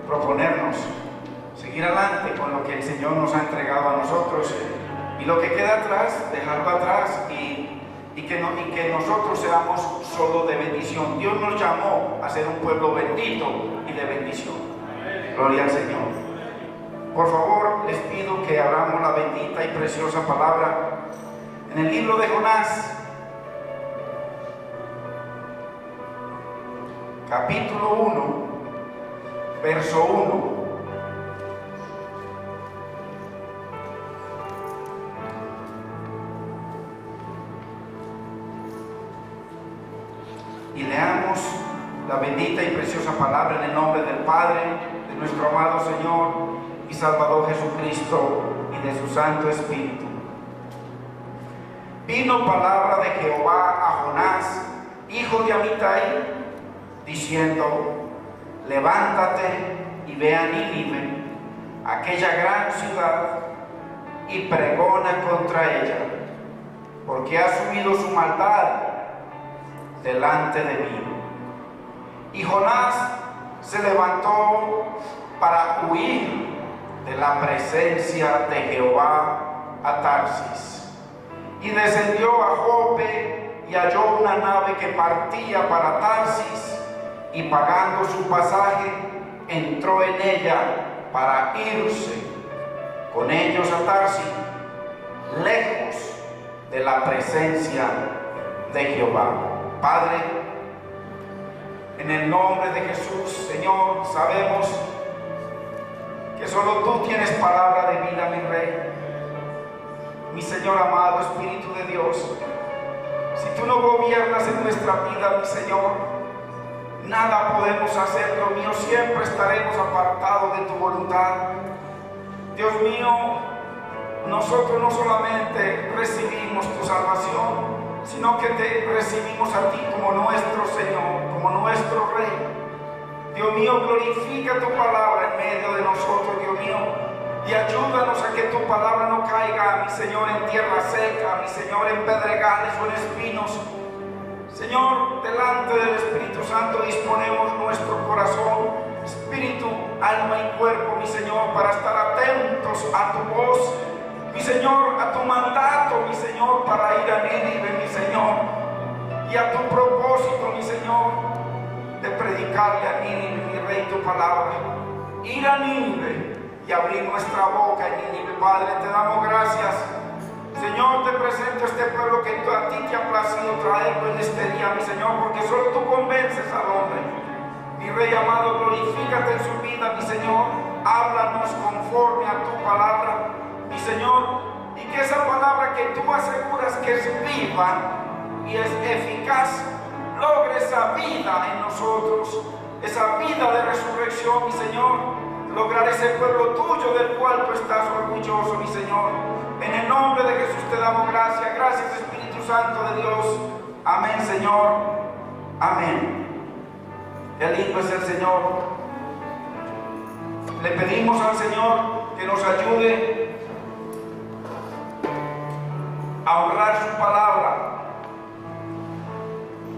proponernos seguir adelante con lo que el Señor nos ha entregado a nosotros, y lo que queda atrás, dejarlo atrás, y que nosotros seamos solo de bendición. Dios nos llamó a ser un pueblo bendito y de bendición. Gloria al Señor. Por favor, les pido que abramos la bendita y preciosa palabra en el libro de Jonás, capítulo 1, verso 1. Y leamos la bendita y preciosa palabra en el nombre del Padre, de nuestro amado Señor y Salvador Jesucristo, y de su Santo Espíritu. Vino palabra de Jehová a Jonás, hijo de Amitai, diciendo: levántate y ve a Nínive, aquella gran ciudad, y pregona contra ella, porque ha subido su maldad delante de mí. Y Jonás se levantó para huir de la presencia de Jehová a Tarsis, y descendió a Jope, y halló una nave que partía para Tarsis, y pagando su pasaje entró en ella para irse con ellos a Tarsis, lejos de la presencia de Jehová. Padre, en el nombre de Jesús, Señor, sabemos que solo tú tienes palabra de vida, mi Rey, mi Señor amado, Espíritu de Dios. Si tú no gobiernas en nuestra vida, mi Señor, nada podemos hacer, Dios mío. Siempre estaremos apartados de tu voluntad. Dios mío, nosotros no solamente recibimos tu salvación, sino que te recibimos a ti como nuestro Señor, como nuestro Rey. Dios mío, glorifica tu palabra en medio de nosotros, Dios mío, y ayúdanos a que tu palabra no caiga, mi Señor, en tierra seca, mi Señor, en pedregales o en espinos. Señor, delante del Espíritu Santo disponemos nuestro corazón, espíritu, alma y cuerpo, mi Señor, para estar atentos a tu voz, mi Señor, a tu mandato, mi Señor, para ir a Nínive, mi Señor, y a tu propósito, mi Señor, de predicarle a Nínive, mi Rey, tu palabra. Ir a Nínive y abrir nuestra boca en Nínive. Padre, te damos gracias. Señor, te presento este pueblo que a ti te ha placido traerlo en este día, mi Señor, porque solo tú convences al hombre. Mi Rey amado, glorifícate en su vida, mi Señor. Háblanos conforme a tu palabra, mi Señor, y que esa palabra que tú aseguras que es viva y es eficaz, logre esa vida en nosotros, esa vida de resurrección, mi Señor. Lograr ese pueblo tuyo del cual tú estás orgulloso, mi Señor. En el nombre de Jesús te damos gracias. Gracias, Espíritu Santo de Dios. Amén, Señor. Amén. Qué lindo es el Señor. Le pedimos al Señor que nos ayude a honrar su palabra,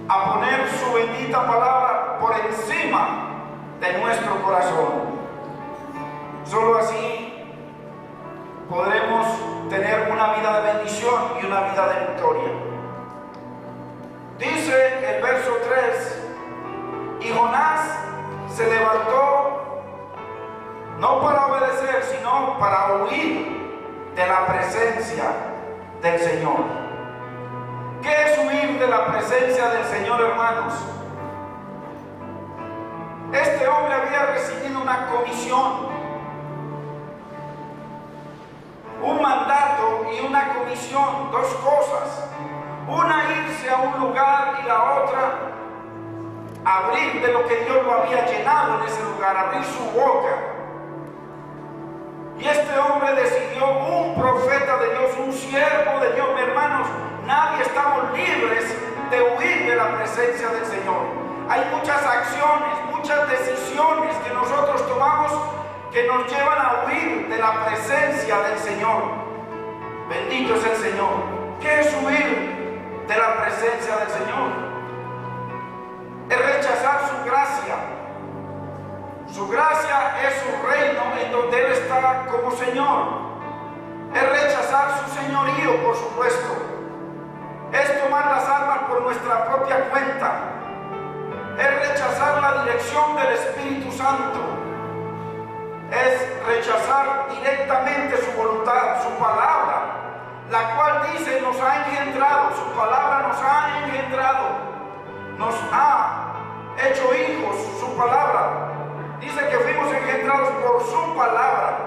a poner su bendita palabra por encima de nuestro corazón. Solo así podremos tener una vida de bendición y una vida de victoria. Dice el verso 3: y Jonás se levantó no para obedecer, sino para huir de la presencia del Señor. ¿Qué es huir de la presencia del Señor, hermanos? Este hombre había recibido una comisión, un mandato y una comisión, dos cosas. Una, irse a un lugar, y la otra, abrir de lo que Dios lo había llenado en ese lugar, abrir su boca. Y este hombre decidió, un profeta de Dios, un siervo de Dios, mis hermanos. Nadie estamos libres de huir de la presencia del Señor. Hay muchas acciones, muchas decisiones que nosotros tomamos que nos llevan a huir de la presencia del Señor. Bendito es el Señor. ¿Qué es huir de la presencia del Señor? Es rechazar su gracia, Su gracia es su reino en donde Él está como Señor. Es rechazar su señorío, por supuesto. Es tomar las almas por nuestra propia cuenta. Es rechazar la dirección del Espíritu Santo. Es rechazar directamente su voluntad, su palabra, la cual dice nos ha engendrado, su palabra nos ha engendrado, nos ha hecho hijos, su palabra. Dice que fuimos engendrados por su palabra.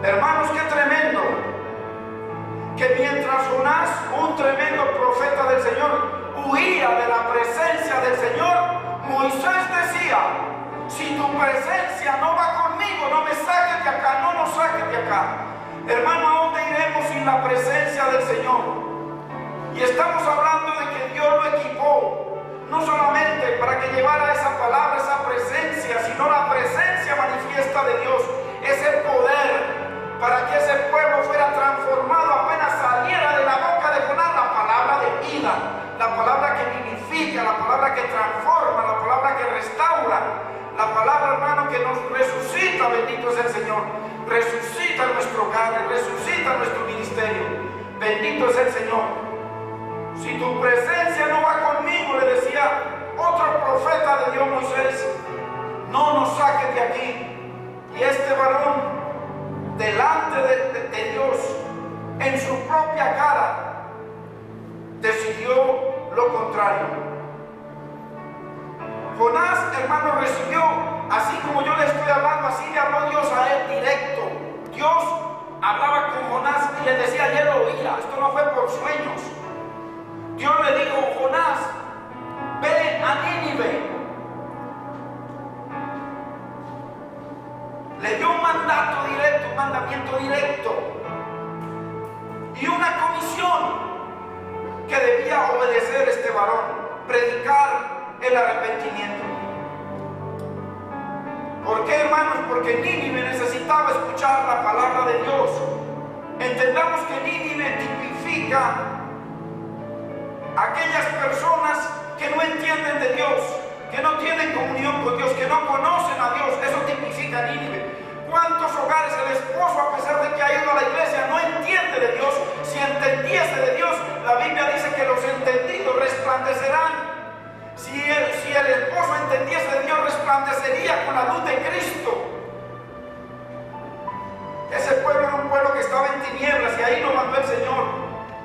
Hermanos, qué tremendo que mientras Jonás, un tremendo profeta del Señor, huía de la presencia del Señor, Moisés decía: si tu presencia no va conmigo, no me saques de acá, no nos saques de acá. Hermano, ¿a dónde iremos sin la presencia del Señor? Y estamos hablando de que Dios lo equipó, no solamente para que llevara esa palabra, esa presencia, sino la presencia manifiesta de Dios, ese poder, para que ese pueblo fuera transformado apenas saliera de la boca de Jonás la palabra de vida, la palabra que vivifica, la palabra que transforma, la palabra que restaura, la palabra, hermano, que nos resucita. Bendito es el Señor. Resucita nuestro hogar, resucita nuestro ministerio. Bendito es el Señor. Si tu presencia no va conmigo, le decía otro profeta de Dios, Moisés, no nos saques de aquí. Y este varón, delante de Dios, en su propia cara, decidió lo contrario. Jonás, hermano, recibió, así como yo le estoy hablando, así le habló Dios a él directo. Dios hablaba con Jonás y le decía, y él lo oía. Esto no fue por sueños. Dios le dijo: Jonás, ve a Nínive. Le dio un mandato directo, un mandamiento directo y una comisión que debía obedecer este varón: predicar el arrepentimiento. ¿Por qué, hermanos? Porque Nínive necesitaba escuchar la palabra de Dios. Entendamos que Nínive tipifica aquellas personas que no entienden de Dios, que no tienen comunión con Dios, que no conocen a Dios. Eso tipifica a Nínive. ¿Cuántos hogares el esposo, a pesar de que ha ido a la iglesia, no entiende de Dios? Si entendiese de Dios, la Biblia dice que los entendidos resplandecerán. Si el esposo entendiese de Dios, resplandecería con la luz de Cristo. Ese pueblo era un pueblo que estaba en tinieblas y ahí lo mandó el Señor.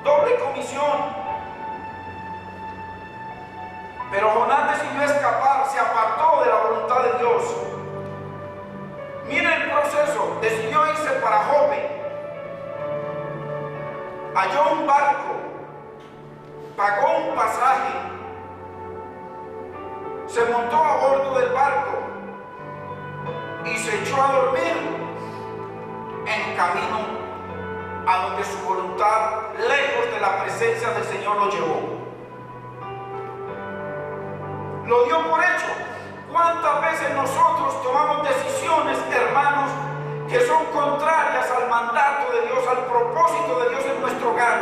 Doble comisión. Pero Jonás decidió escapar, se apartó de la voluntad de Dios. Mira el proceso. Decidió irse para Jope. Halló un barco, pagó un pasaje, se montó a bordo del barco y se echó a dormir en camino a donde su voluntad, lejos de la presencia del Señor, lo llevó. Lo dio por hecho. ¿Cuántas veces nosotros tomamos decisiones, hermanos, que son contrarias al mandato de Dios, al propósito de Dios en nuestro hogar?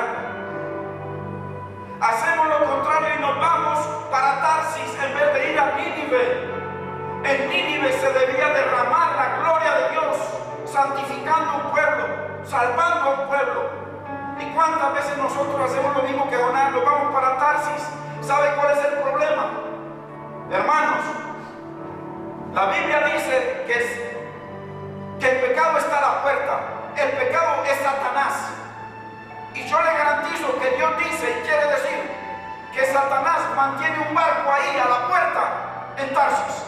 Hacemos lo contrario y nos vamos para Tarsis en vez de ir a Nínive. En Nínive se debía derramar la gloria de Dios, santificando un pueblo, salvando a un pueblo. ¿Y cuántas veces nosotros hacemos lo mismo que Jonás? Nos vamos para Tarsis. ¿Sabe cuál es el problema? Hermanos, la Biblia dice que el pecado está a la puerta. El pecado es Satanás. Y yo le garantizo que Dios dice y quiere decir que Satanás mantiene un barco ahí a la puerta en Tarsis.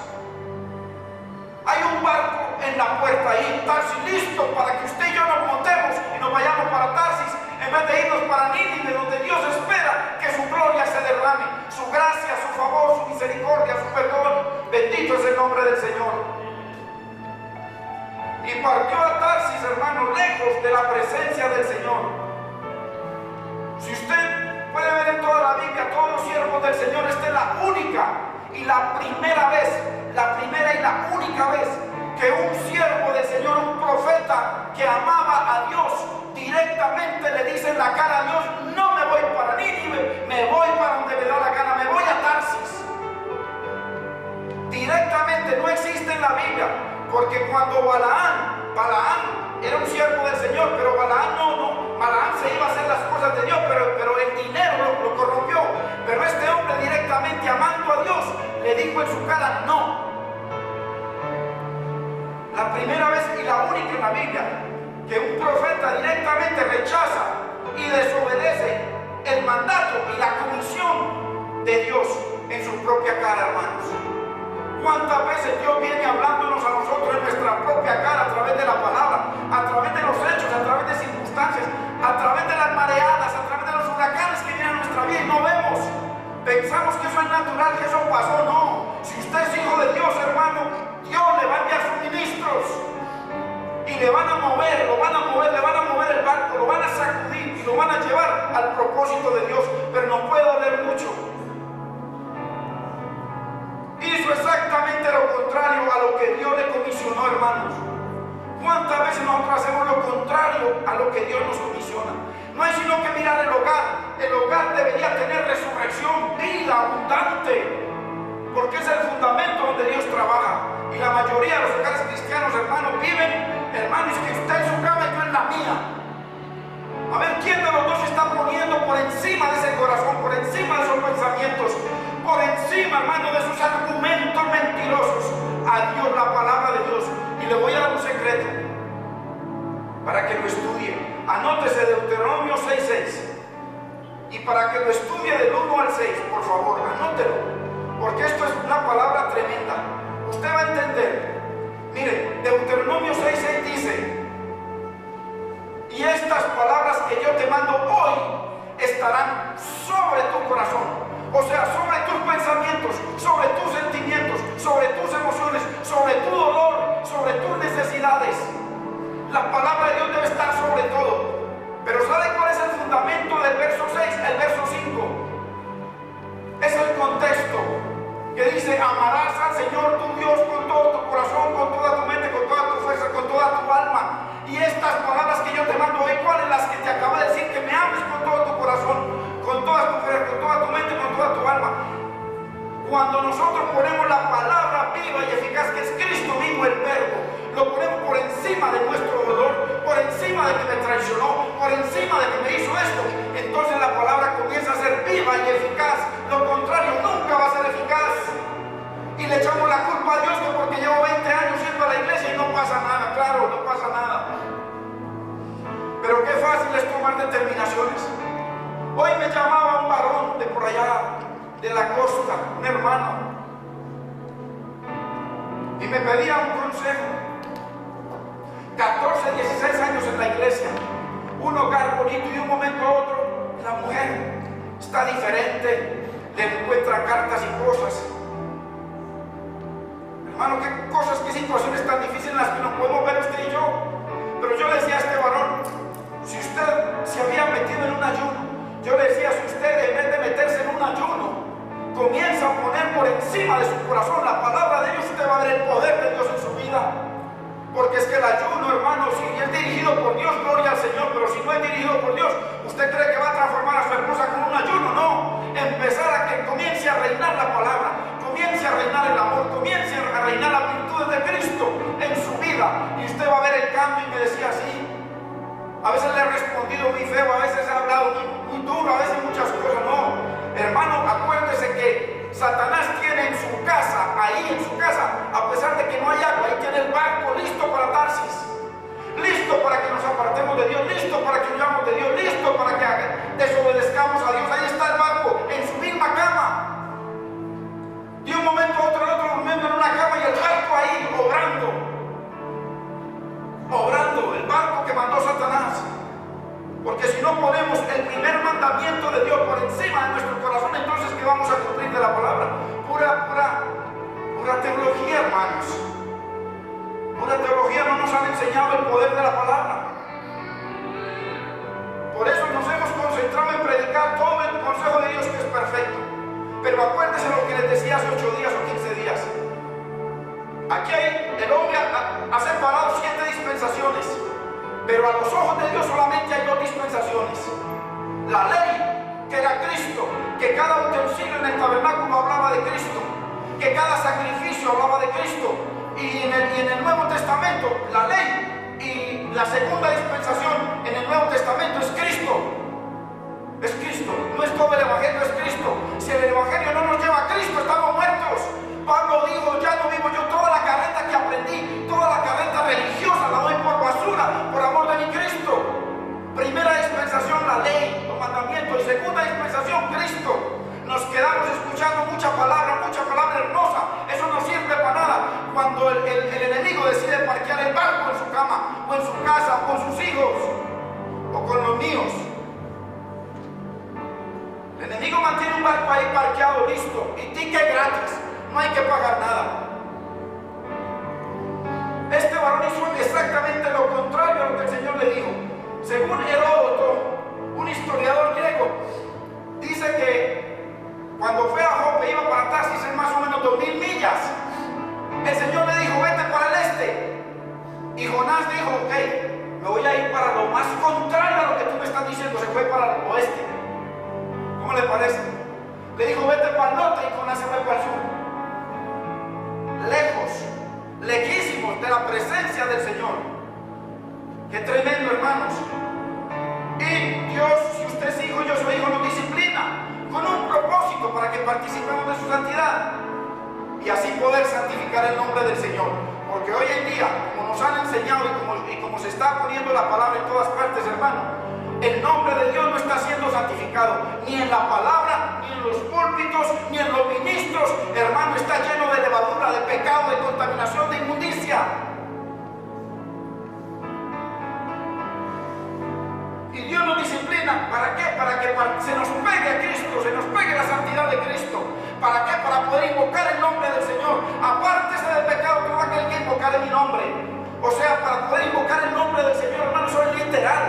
Hay un barco en la puerta ahí en Tarsis, listo para que usted y yo nos montemos y nos vayamos para Tarsis, en vez de irnos para Nínive, donde Dios espera que su gloria se derrame, su gracia, su favor, su misericordia, su perdón. Bendito es el nombre del Señor. Y partió a Tarsis, hermano, lejos de la presencia del Señor. Si usted puede ver en toda la Biblia, todos los siervos del Señor, esta es la única y la primera y la única vez que un siervo del Señor, un profeta que amaba a Dios, directamente le dice en la cara a Dios: no me voy para Nínive, me voy para donde me da la gana, me voy a Tarsis. Directamente la Biblia, porque cuando Balaam era un siervo del Señor, pero Balaam se iba a hacer las cosas de Dios, pero el dinero lo corrompió. Pero este hombre, directamente amando a Dios, le dijo en su cara no. La primera vez y la única en la Biblia que un profeta directamente rechaza y desobedece el mandato y la comisión de Dios en su propia cara, hermanos. ¿Cuántas veces Dios viene hablándonos a nosotros en nuestra propia cara, a través de la palabra, a través de los hechos, a través de circunstancias, a través de las mareadas, a través de los huracanes que vienen a nuestra vida y no vemos? Pensamos que eso es natural, que eso pasó. No. Si usted es hijo de Dios, hermano, Dios le va a enviar suministros y le van a mover el barco, lo van a sacudir y lo van a llevar al propósito de Dios, pero no puede doler mucho. Hizo exactamente lo contrario a lo que Dios le comisionó, hermanos. ¿Cuántas veces nosotros hacemos lo contrario a lo que Dios nos comisiona? No hay sino que mirar el hogar. El hogar debería tener resurrección, vida abundante, porque es el fundamento donde Dios trabaja. Y la mayoría de los hogares cristianos, hermanos, viven, hermanos, que usted en su cama y yo en la mía. A ver, ¿quién de los dos se está poniendo por encima de ese corazón, por encima de esos pensamientos, por encima, hermano, de sus argumentos mentirosos? A Dios, la palabra de Dios. Y le voy a dar un secreto para que lo estudie. Anótese Deuteronomio 6:6. Y para que lo estudie del 1 al 6, por favor, anótelo. Porque esto es una palabra tremenda. Usted va a entender. Mire, Deuteronomio 6:6 dice: y estas palabras que yo te mando hoy estarán sobre tu corazón. O sea, sobre tus pensamientos, sobre tus sentimientos, sobre tus emociones, sobre tu dolor, sobre tus necesidades. La palabra de Dios debe estar sobre todo. Pero ¿sabe cuál es el fundamento del verso 6? El verso 5. Es el contexto que dice: amarás al Señor tu Dios con todo tu corazón, con toda tu mente, con toda tu fuerza, con toda tu alma. Y estas palabras que yo te mando hoy, ¿cuáles? Las que te acabo de decir, que me ames con todo tu corazón, con toda tu fuerza, con toda tu mente, con toda tu alma. Cuando nosotros ponemos la palabra viva y eficaz, que es Cristo mismo, el Verbo, lo ponemos por encima de nuestro dolor, por encima de que me traicionó, por encima de que me hizo esto, entonces la palabra comienza a ser viva y eficaz. Lo contrario nunca va a ser eficaz. Y le echamos la culpa a Dios que porque llevo 20 años yendo a la iglesia y no pasa nada. Claro, no pasa nada. Pero qué fácil es tomar determinaciones. Hoy me llamaba un varón de por allá, de la costa, un hermano, y me pedía un consejo. 14, 16 años en la iglesia, un hogar bonito, y de un momento a otro la mujer está diferente, le encuentra cartas y cosas. Hermano, qué cosas, qué situaciones tan difíciles en las que nos podemos ver usted y yo. Pero yo le decía a este varón, si usted se había metido en un ayuno, yo le decía, si usted en vez de meterse en un ayuno, comienza a poner por encima de su corazón la palabra de Dios, usted va a ver el poder de Dios en su vida. Porque es que el ayuno, hermano, si es dirigido por Dios, gloria al Señor, pero si no es dirigido por Dios, ¿usted cree que va a transformar a su esposa con un ayuno? No. Empezar a que comience a reinar la palabra, comience a reinar el amor, comience a reinar las virtudes de Cristo en su vida, y usted va a ver el cambio. Y me decía así. A veces le he respondido muy feo, a veces he hablado muy duro, a veces muchas cosas. No, hermano, acuérdese que Satanás tiene en su casa, ahí en su casa, a pesar de que no hay agua, ahí tiene el barco listo para Tarsis, listo para que nos apartemos de Dios, listo para que huyamos de Dios, listo para que desobedezcamos a Dios. Ahí está el barco, en su misma cama. De un momento a otro, el otro durmiendo en una cama y el barco ahí obrando, el barco que mandó Satanás. Porque si no ponemos el primer mandamiento de Dios por encima de nuestro corazón, entonces ¿qué vamos a cumplir de la palabra? Pura teología, hermanos. Pura teología. No nos han enseñado el poder de la palabra. Por eso nos hemos concentrado en predicar todo el consejo de Dios, que es perfecto. Pero acuérdense lo que les decía hace 8 días o 15 días. Aquí el hombre ha separado 7 dispensaciones, pero a los ojos de Dios solamente hay 2 dispensaciones. La ley, que era Cristo, que cada utensilio en el tabernáculo hablaba de Cristo, que cada sacrificio hablaba de Cristo, y La segunda dispensación en el Nuevo Testamento es Cristo. Es Cristo. No es todo el Evangelio, es Cristo. Si el Evangelio no nos lleva a Cristo, estamos muertos. Pablo dijo, ya no vivo yo, toda la carreta que aprendí, toda la carreta religiosa la doy por basura, por amor de mi Cristo. Primera dispensación, la ley, los mandamientos. Y segunda dispensación, Cristo. Nos quedamos escuchando mucha palabra hermosa. Eso no sirve para nada. Cuando el enemigo decide parquear el barco en su cama, o en su casa, o con sus hijos, o con los míos. El enemigo mantiene un barco ahí parqueado, listo, y ticket gratis. No hay que pagar nada. Este varón hizo exactamente lo contrario a lo que el Señor le dijo. Según Heródoto, un historiador griego, dice que cuando fue a Jope, iba para Tarsis en más o menos 2000 millas. El Señor le dijo, vete para el este. Y Jonás dijo, ok, me voy a ir para lo más contrario a lo que tú me estás diciendo. Se fue para el oeste. ¿Cómo le parece? Le dijo, vete para el norte, y Jonás se fue para el sur. Lejos, lejísimos de la presencia del Señor. Qué tremendo, hermanos. Y Dios, si usted es hijo, yo soy hijo, nos disciplina con un propósito para que participemos de su santidad y así poder santificar el nombre del Señor. Porque hoy en día, como nos han enseñado y como se está poniendo la palabra en todas partes, hermano, el nombre de Dios no está siendo santificado ni en la palabra, ni en los púlpitos, ni en los ministros. Hermano, está lleno de levadura, de pecado, de contaminación, de inmundicia. Y Dios nos disciplina. ¿Para qué? Para que se nos pegue a Cristo, se nos pegue la santidad de Cristo. ¿Para qué? Para poder invocar el nombre del Señor. Apártese del pecado, todo aquel que invocar en mi nombre. O sea, para poder invocar el nombre del Señor, hermano, eso es literal.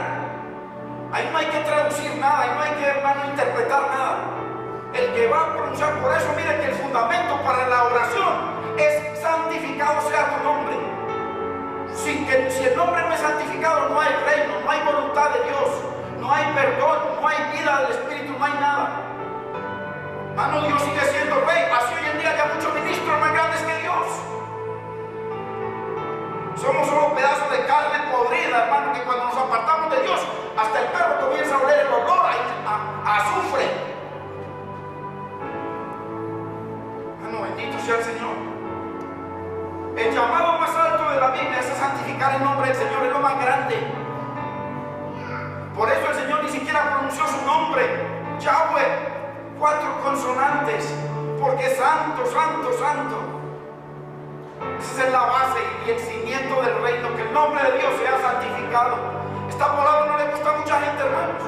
Ahí no hay que traducir nada, ahí no hay que, hermano, interpretar nada. El que va a pronunciar, por eso, mire que el fundamento para la oración es santificado sea tu nombre. Si el nombre no es santificado, no hay reino, no hay voluntad de Dios, no hay perdón, no hay vida del Espíritu, no hay nada. Hermano, Dios sigue siendo rey. Así hoy en día hay muchos ministros más grandes que Dios. Somos solo pedazos de carne podrida, hermano, que cuando nos apartamos de Dios, hasta el perro comienza a oler el olor a azufre. Hermano, bendito sea el Señor. El llamado más alto de la Biblia es a santificar el nombre del Señor, es lo más grande. Por eso el Señor ni siquiera pronunció su nombre, Yahweh, 4 consonantes, porque santo, santo, santo. Esa es la base y el cimiento del reino, que el nombre de Dios sea santificado. Esta palabra no le gusta a mucha gente, hermanos,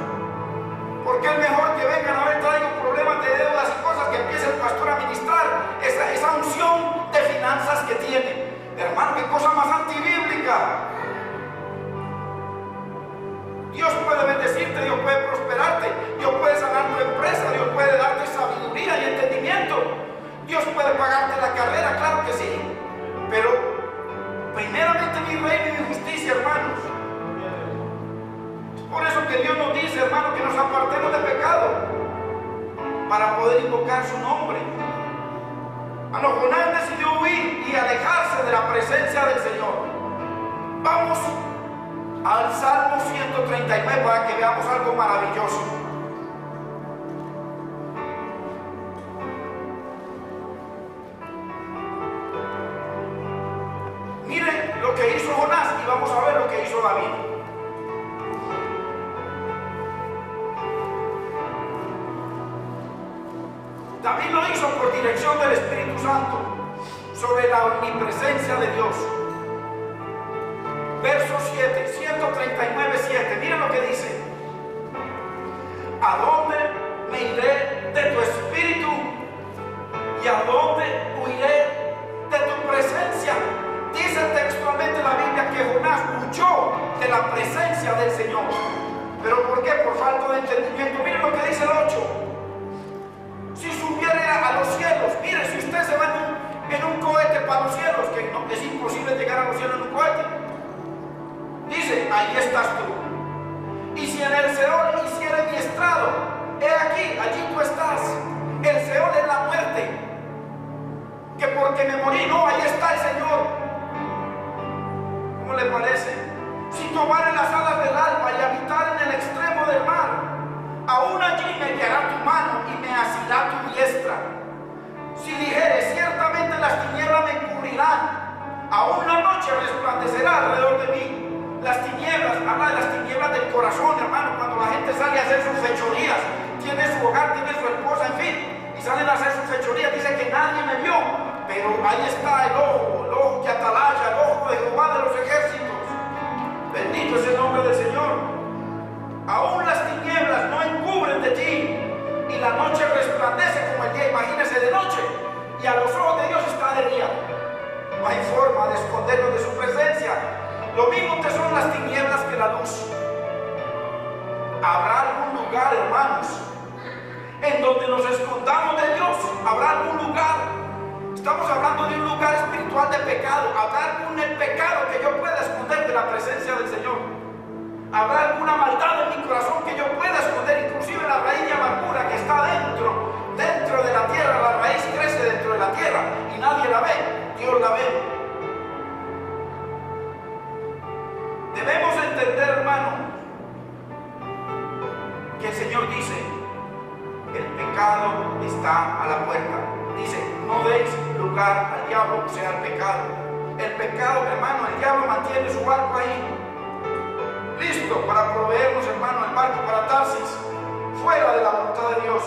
porque es mejor que vengan a ver, traigo problemas de deudas y cosas, que empiece el pastor a ministrar esa unción de finanzas que tiene. Hermano, qué cosa más antibíblica. Dios puede bendecirte, Dios puede prosperarte, Dios puede sanar tu empresa, Dios puede darte sabiduría y entendimiento, Dios puede pagarte la carrera, claro que sí, pero primeramente mi reino y mi justicia, hermanos. Es por eso que Dios nos dice, hermano, que nos apartemos del pecado para poder invocar su nombre. Jonás decidió huir y alejarse de la presencia del Señor. Vamos al Salmo 139 para que veamos algo maravilloso. Miren lo que hizo Jonás y vamos a ver lo que hizo David. David lo hizo por dirección del Espíritu Santo sobre la omnipresencia de Dios. Verso 7, 139, 7. Miren lo que dice. ¿A dónde me iré de tu espíritu? ¿Y a dónde huiré de tu presencia? Dice textualmente la Biblia que Jonás huyó de la presencia del Señor. ¿Pero por qué? Por falta de entendimiento. Miren lo que dice el 8. Si subiera a los cielos, mire, si usted se va en un cohete para los cielos, que no, es imposible llegar a los cielos en un cohete, dice, ahí estás tú. Y si en el Seol hiciera mi estrado, he aquí, allí tú estás. El Seol es la muerte, que porque me morí, no, ahí está el Señor. ¿Cómo le parece? Si tomara Aún la noche resplandecerá alrededor de mí. Las tinieblas, habla de las tinieblas del corazón, hermano, cuando la gente sale a hacer sus fechorías, tiene su hogar, tiene su esposa, en fin, y salen a hacer sus fechorías, dice que nadie me vio, pero ahí está el ojo que atalaya, el ojo de Jehová de los ejércitos. Bendito es el nombre del Señor. Aún las tinieblas no encubren de ti, y la noche resplandece como el día. Imagínese de noche, y a los ojos de Dios está de día. No hay forma de escondernos de su presencia. Lo mismo que son las tinieblas que la luz. ¿Habrá algún lugar, hermanos, en donde nos escondamos de Dios? ¿Habrá algún lugar? Estamos hablando de un lugar espiritual de pecado. ¿Habrá algún pecado que yo pueda esconder de la presencia del Señor? ¿Habrá alguna maldad en mi corazón que yo pueda esconder? Inclusive la raíz de amargura que está dentro de la tierra. La raíz crece dentro de la tierra y nadie la ve. Dios la ve. Debemos entender, hermano, que el Señor dice: el pecado está a la puerta. Dice: no deis lugar al diablo, o sea, al pecado. El pecado, hermano, el diablo mantiene su barco ahí, listo para proveernos, hermano, el barco para Tarsis, fuera de la voluntad de Dios.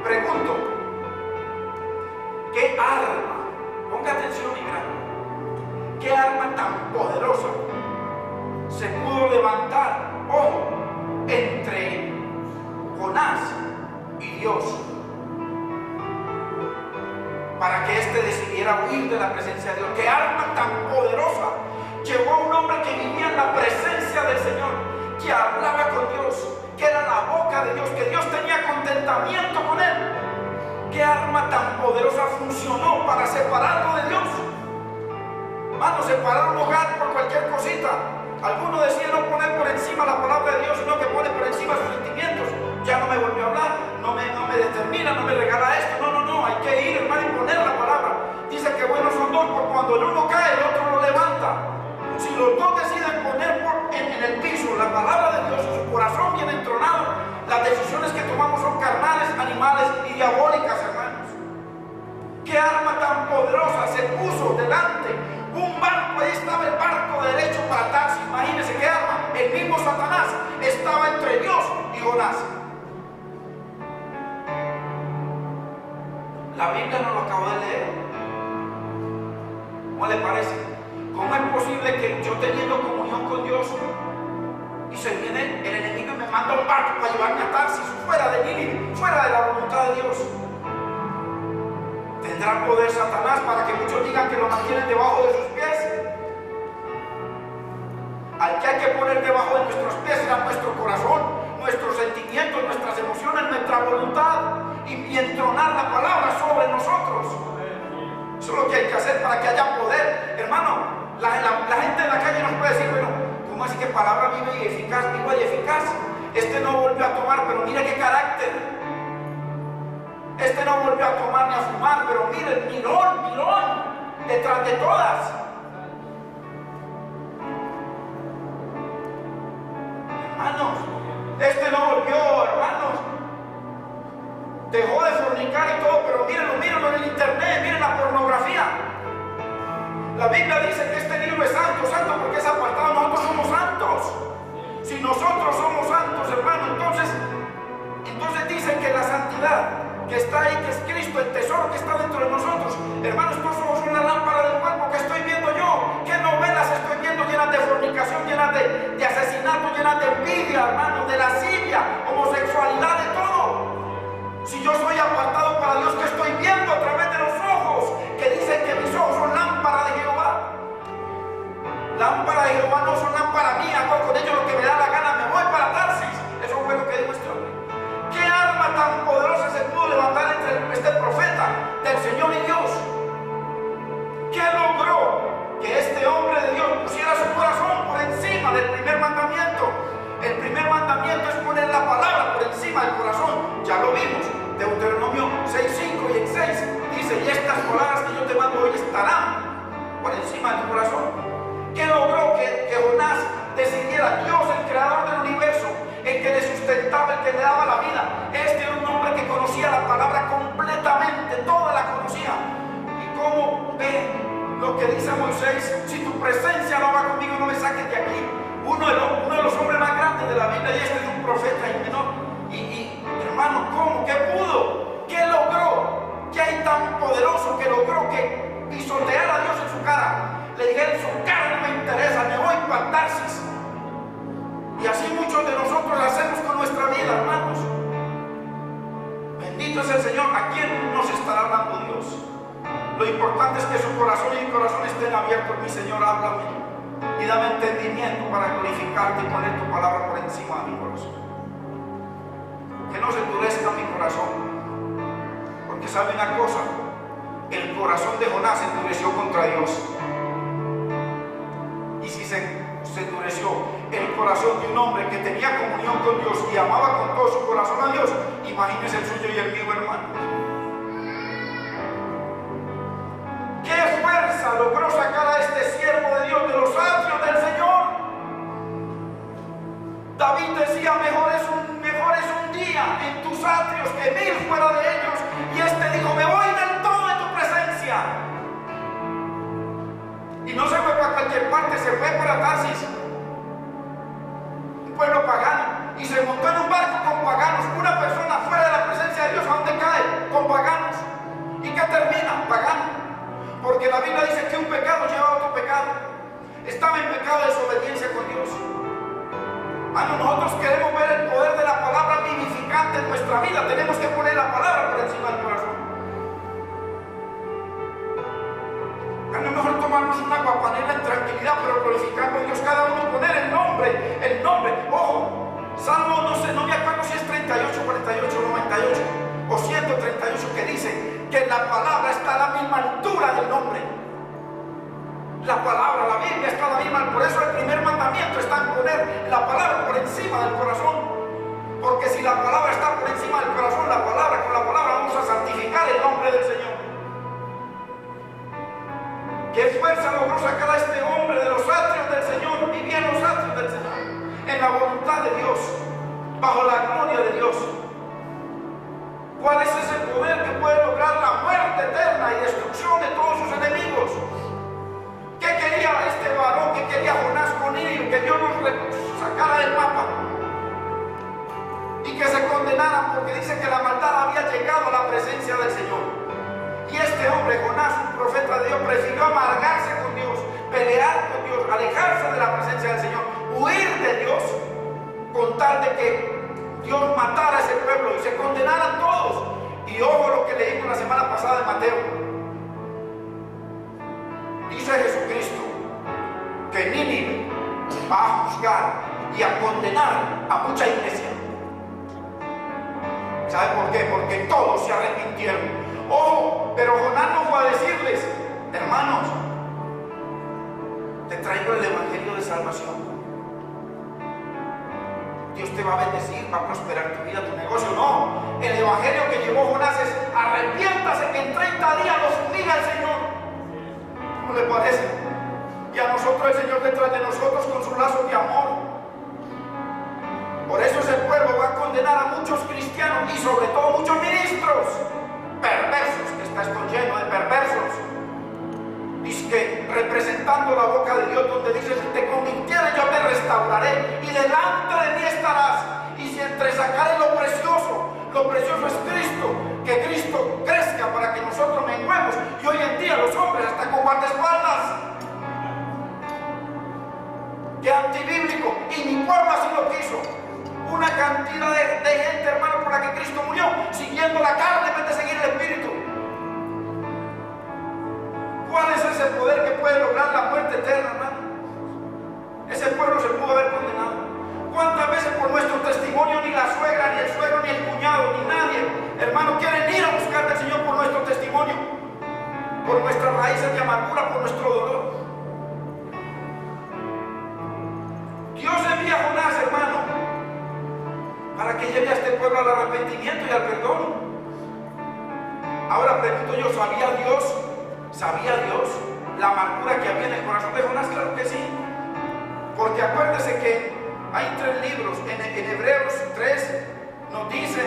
Pregunto: ¿qué arma? Ponga atención, hermano. ¿Qué arma tan poderosa se pudo levantar, ojo, entre Jonás y Dios, para que éste decidiera huir de la presencia de Dios? ¿Qué arma tan poderosa llevó a un hombre que vivía en la presencia del Señor, que hablaba con Dios, que era la boca de Dios, que Dios tenía contentamiento con él? ¿Qué arma tan poderosa funcionó para separarlo de Dios? Hermano, separar un hogar por cualquier cosita. Alguno decía no poner por encima la palabra de Dios, sino que pone por encima sus sentimientos. Ya no me volvió a hablar, no me determina, no me regala esto. No, hay que ir, hermano, y poner la palabra. Dice que buenos son dos, porque cuando el uno cae, el otro lo levanta. Si los dos deciden poner en el piso la palabra de Dios, su corazón bien entronado, las decisiones que tomamos son carnales, animales y diabólicas, hermanos. ¿Qué arma tan poderosa se puso delante? Un barco, ahí estaba el barco derecho para Tarsis. Imagínense qué arma. El mismo Satanás estaba entre Dios y Jonás. La Biblia nos lo acabo de leer. ¿Cómo le parece? ¿Cómo es posible que yo teniendo comunión con Dios y se viene el enemigo y me manda un barco para llevarme a Tarsis, fuera de Nínive, fuera de la voluntad de Dios? ¿Tendrá poder Satanás para que muchos digan que lo mantienen debajo de sus pies? Al que hay que poner debajo de nuestros pies será nuestro corazón, nuestros sentimientos, nuestras emociones, nuestra voluntad, y entronar la palabra sobre nosotros. Eso es lo que hay que hacer para que haya poder. Hermano, la gente en la calle nos puede decir: bueno, ¿cómo así que palabra viva y eficaz? Viva y eficaz. Este no volvió a tomar, pero mire qué carácter. Este no volvió a tomar ni a fumar, pero mire, mirón, detrás de todas. Hermanos, este no volvió, hermanos. Dejó de fornicar y todo, pero mírenlo en el internet, miren la pornografía. La Biblia dice que este libro es santo porque es apartado. Nosotros somos santos. Si nosotros somos santos, hermano, entonces dicen que la santidad que está ahí, que es Cristo, el tesoro que está dentro de nosotros, hermanos, estos ojos son una lámpara del cuerpo. Que estoy viendo yo? ¿Qué novelas estoy viendo llenas de fornicación, llenas de asesinato, llenas de envidia, hermano, de lascivia, homosexualidad, de todo? Si yo soy apartado para Dios, ¿qué estoy viendo a través de los ojos? Que dicen que mis ojos son lámpara de Jehová. Lámpara de Jehová no son lámpara mía, hago con ellos lo que me da la gana, me voy para Tarsis. Eso fue lo que dijo este hombre. ¿Qué arma tan poderosa se pudo levantar entre este profeta del Señor y Dios? ¿Qué logró que este hombre de Dios pusiera su corazón por encima del primer mandamiento? El primer mandamiento es poner la palabra por encima del corazón. Ya lo vimos, Deuteronomio 6:5 y en 6 dice: y estas palabras que yo te mando hoy estarán por encima de tu corazón. ¿Qué logró que Jonás decidiera? Dios, el creador del universo, el que le sustentaba, el que le daba la vida. Este era un hombre que conocía la palabra completamente, toda la conocía. ¿Y cómo ve lo que porque dice Moisés, si tu presencia no va conmigo, no me saques de aquí. Uno de los hombres más grandes de la Biblia, y este es un profeta y menor. Y hermano, ¿cómo? ¿Qué pudo? ¿Qué logró? ¿Qué hay tan poderoso que logró que pisotear a Dios en su cara? Le dijeron, su cara no me interesa, me voy para Tarsis. Y así muchos de nosotros lo hacemos con nuestra vida, hermanos. Bendito es el Señor. ¿A quién nos estará hablando Dios? Lo importante es que su corazón y mi corazón estén abiertos. Mi Señor, háblame y dame entendimiento para glorificarte y poner tu palabra por encima de mi corazón. Que no se endurezca mi corazón, porque sabe una cosa, el corazón de Jonás se endureció contra Dios. Y si se endureció el corazón de un hombre que tenía comunión con Dios y amaba con todo su corazón a Dios, imagínese el suyo y el mío, hermano. ¿Qué fuerza logró sacar a este siervo de Dios de los atrios del Señor? David decía, mejor es un día en tus atrios que 1000 fuera de ellos. Y este dijo, me voy del todo de tu presencia. Y no se fue para cualquier parte, se fue para Tarsis, un pueblo pagano, y se montó en un barco con paganos. Una persona fuera de la presencia de Dios, ¿a dónde cae? Con paganos. ¿Y qué termina? Pagano. Porque la Biblia dice que un pecado lleva a otro pecado. Estaba en pecado de desobediencia con Dios. Nosotros queremos ver el poder de la palabra vivificante en nuestra vida. Tenemos que poner la palabra por encima del corazón. A lo mejor tomarnos una guapanela en tranquilidad, pero glorificando a Dios, cada uno poner el nombre. Ojo, Salmo, no me acuerdo si es 38, 48, 98 o 138, que dice que la palabra está a la misma altura del nombre. La palabra, la Biblia está a la misma. Por eso el primer mandamiento está en poner la palabra por encima del corazón. Porque si la palabra está por encima del corazón, con la palabra vamos a santificar el nombre del Señor. ¿Qué fuerza logró sacar a este hombre de los atrios del Señor? Vivía en los atrios del Señor, en la voluntad de Dios, bajo la gloria de Dios. ¿Cuál es ese poder que puede lograr la muerte eterna y destrucción de todos sus enemigos? ¿Qué quería este varón? ¿Qué quería Jonás con él? Que Dios nos sacara del mapa y que se condenaran, porque dice que la maldad había llegado a la presencia del Señor. Y este hombre, Jonás, un profeta de Dios, prefirió amargarse con Dios, pelear con Dios, alejarse de la presencia del Señor, huir de Dios, con tal de que Dios matara a ese pueblo y se condenaran todos. Y ojo lo que leímos la semana pasada de Mateo. Dice Jesucristo que Nínive va a juzgar y a condenar a mucha iglesia. ¿Sabe por qué? Porque todos se arrepintieron. Ojo, pero Jonás no fue a decirles, hermanos, te traigo el evangelio de salvación. Dios te va a bendecir, va a prosperar tu vida, tu negocio. No, el evangelio que llevó Jonás es, arrepiéntase que en 30 días los humilla el Señor. ¿Cómo le parece? Y a nosotros el Señor detrás de nosotros con su lazo de amor. Por eso ese pueblo va a condenar a muchos cristianos y sobre todo muchos ministros perversos, que está esto lleno de perversos. Dice que representando la boca de Dios, donde dice, si te convirtieres yo te restauraré y delante de mí estarás. Y si entresacaré lo precioso es Cristo, que Cristo crezca para que nosotros menguemos. Y hoy en día los hombres hasta con guardaespaldas. Qué antibíblico, y mi pueblo así lo quiso. Una cantidad de gente, hermano, por la que Cristo murió, siguiendo la carne en vez de seguir el Espíritu. ¿Cuál es ese poder que puede lograr la muerte eterna, hermano? Ese pueblo se pudo haber condenado. ¿Cuántas veces por nuestro testimonio ni la suegra, ni el suegro, ni el cuñado, ni nadie, hermano, quieren ir a buscar al Señor por nuestro testimonio? Por nuestras raíces de amargura, por nuestro dolor. Dios envía a Jonás, hermano, para que lleve a este pueblo al arrepentimiento y al perdón. Ahora pregunto yo, ¿sabía Dios la amargura que había en el corazón de Jonás? Claro que sí. Porque acuérdese que hay 3 libros. En Hebreos 3 nos dice,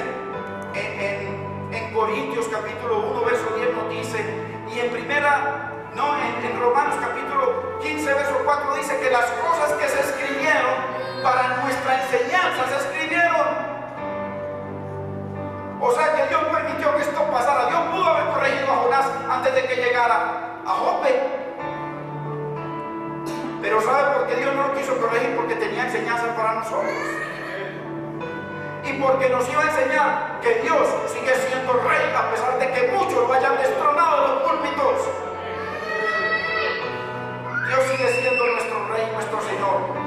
en Corintios capítulo 1 verso 10 nos dice, y en Romanos 4 dice que las cosas que se escribieron para nuestra enseñanza se escribieron. O sea que Dios permitió que esto pasara. Dios pudo haber corregido a Jonás antes de que llegara a Jope. Pero ¿sabe por qué Dios no lo quiso corregir? Porque tenía enseñanza para nosotros. Y porque nos iba a enseñar que Dios sigue siendo rey a pesar de que muchos lo hayan destronado de los púlpitos. Dios sigue siendo nuestro rey, nuestro Señor.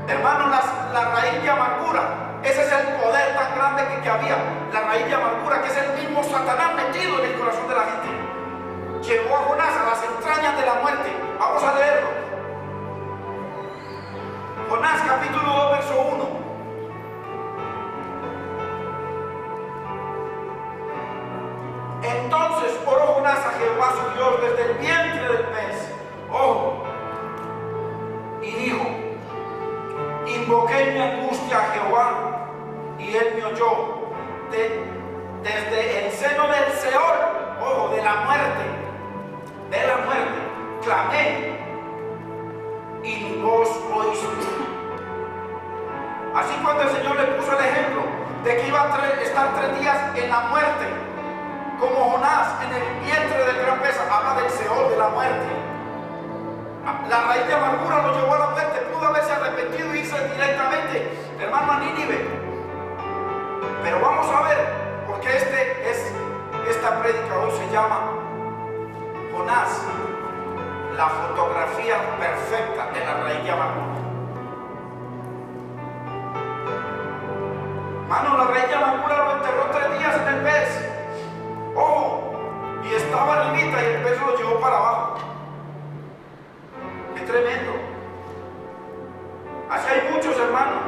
Hermanos, la raíz de amargura, ese es el poder tan grande que había. La raíz de amargura, que es el mismo Satanás metido en el corazón de la gente, llevó a Jonás a las entrañas de la muerte. Vamos a leerlo. Jonás capítulo 2 verso 1. Entonces oró Jonás a Jehová su Dios desde el vientre del pez. Ojo. Y dijo: invoqué mi angustia a Jehová y él me oyó. Desde el seno del Seol, ojo, de la muerte, clamé y mi voz oíste. Así cuando el Señor le puso el ejemplo de que iba a estar 3 días en la muerte, como Jonás en el vientre del gran pez, habla del Seol, de la muerte. La raíz de amargura lo llevó a la muerte. Pudo haberse arrepentido y irse directamente, hermano, a Nínive. Pero vamos a ver, porque esta prédica hoy se llama Jonás, la fotografía perfecta de la raíz de amargura. Hermano, la raíz de amargura lo enterró 3 días en el pez. Ojo, y estaba arribita y el pez lo llevó para abajo. ¡Qué tremendo! Así hay muchos, hermanos,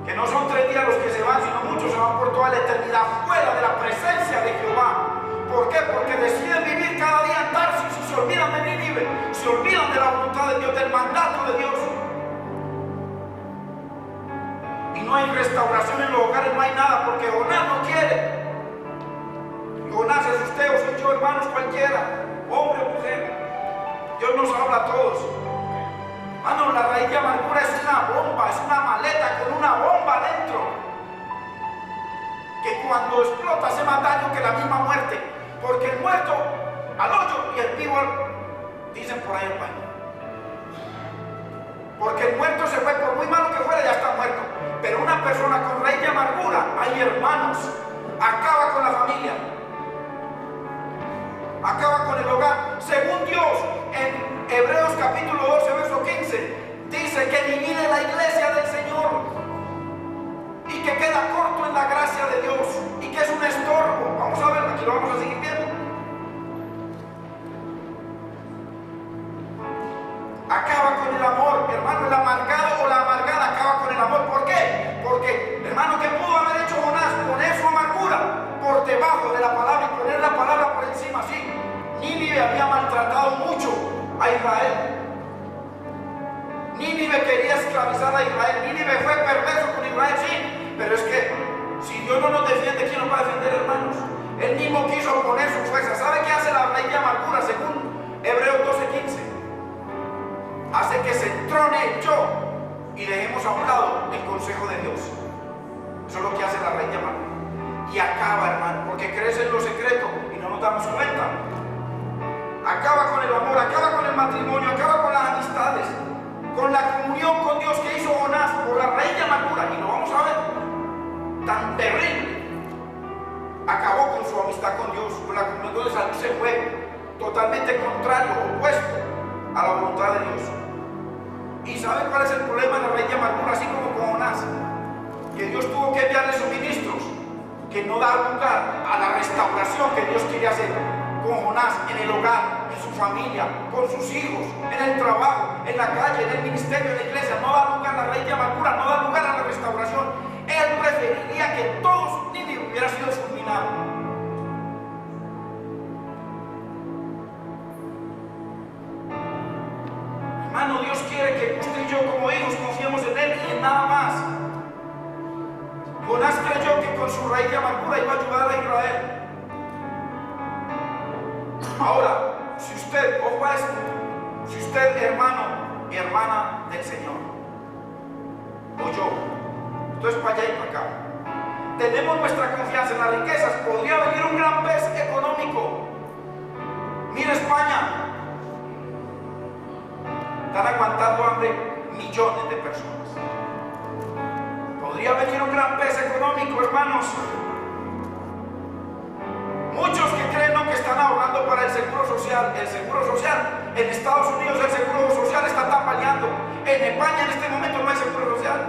que no son 3 días los que se van, sino muchos se van por toda la eternidad fuera de la presencia de Jehová. ¿Por qué? Porque deciden vivir cada día en Tarsis y se olvidan de Nínive, se olvidan de la voluntad de Dios, del mandato de Dios. Y no hay restauración en los hogares, no hay nada, porque Jonás no quiere. Jonás es usted o soy yo, hermanos, cualquiera, hombre o mujer. Dios nos habla a todos. Hermano, la raíz de amargura es una bomba, es una maleta con una bomba dentro, que cuando explota hace más daño que la misma muerte, porque el muerto al hoyo y el vivo dicen por ahí el baño. Porque el muerto se fue, por muy malo que fuera, ya está muerto. Pero una persona con raíz de amargura, ay, hermanos, acaba con la familia, acaba con el hogar. Según Dios, en Hebreos capítulo 12 verso 15 dice que divide la iglesia del Señor y que queda corto en la gracia de Dios y que es un estorbo. Vamos a ver, aquí lo vamos a seguir viendo. Acaba con el amor, hermano. El amargado o la amargada acaba con el amor. ¿Por qué? Porque, hermano, ¿qué pudo haber hecho Jonás? Poner su amargura por debajo de la palabra y poner la palabra por encima. Sí, Nínive había maltratado mucho a Israel. Nínive quería esclavizar a Israel. Nínive fue perverso con Israel, sí. Pero es que si Dios no nos defiende, ¿quién nos va a defender, hermanos? Él mismo quiso poner su fuerza. ¿Sabe qué hace la raíz de amargura según Hebreos 12:15? Hace que se entrone el yo y dejemos a un lado el consejo de Dios. Eso es lo que hace la raíz de amargura. Y acaba, hermano, porque crece en lo secreto y no nos damos cuenta. Acaba con el amor, acaba con el matrimonio, acaba con las amistades, con la comunión con Dios que hizo Jonás por la raíz de amargura. Y lo vamos a ver, tan terrible. Acabó con su amistad con Dios, con la comunión con Dios. Se fue totalmente contrario, opuesto a la voluntad de Dios. ¿Y saben cuál es el problema de la raíz de amargura? Así como con Jonás, que Dios tuvo que enviarle suministros que no dan lugar a la restauración que Dios quiere hacer con Jonás en el hogar, en su familia, con sus hijos, en el trabajo, en la calle, en el ministerio, en la iglesia. No da lugar a la raíz de amargura, no da lugar a la restauración. Él preferiría que todos Nínive hubiera sido fulminados. Hermano, Dios quiere que usted y yo como hijos confiemos en Él y en nada más. Jonás creyó que con su raíz de amargura iba a ayudar a Israel. Ahora, si usted, ojo a esto, si usted, hermano y hermana del Señor, o yo, esto es para allá y para acá, tenemos nuestra confianza en las riquezas, podría venir un gran pez económico. Mira España, están aguantando hambre millones de personas. Podría venir un gran pez económico, hermanos. Muchos que creen que están ahorrando para el seguro social. El seguro social, en Estados Unidos el seguro social está tambaleando. En España en este momento no hay seguro social.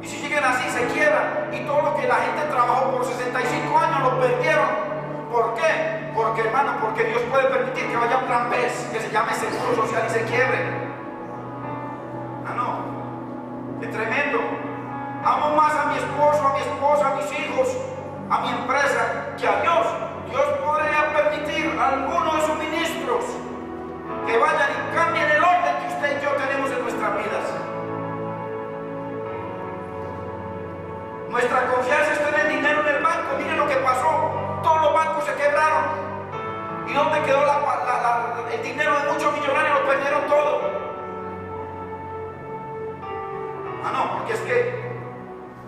Y si siguen así se quiebran. Y todo lo que la gente trabajó por 65 años lo perdieron. ¿Por qué? Porque, hermano, porque Dios puede permitir que vaya un gran pez que se llame seguro social y se quiebre. Ah, no. Qué tremendo. Amo más a mi esposo, a mi esposa, a mis hijos, a mi empresa, que a Dios. Dios podría permitir a alguno de sus ministros que vayan y cambien el orden que usted y yo tenemos en nuestras vidas. Nuestra confianza está en el dinero en el banco. Miren lo que pasó. Todos los bancos se quebraron. ¿Y dónde quedó el dinero de muchos millonarios? Lo perdieron todo. Ah, no, porque es que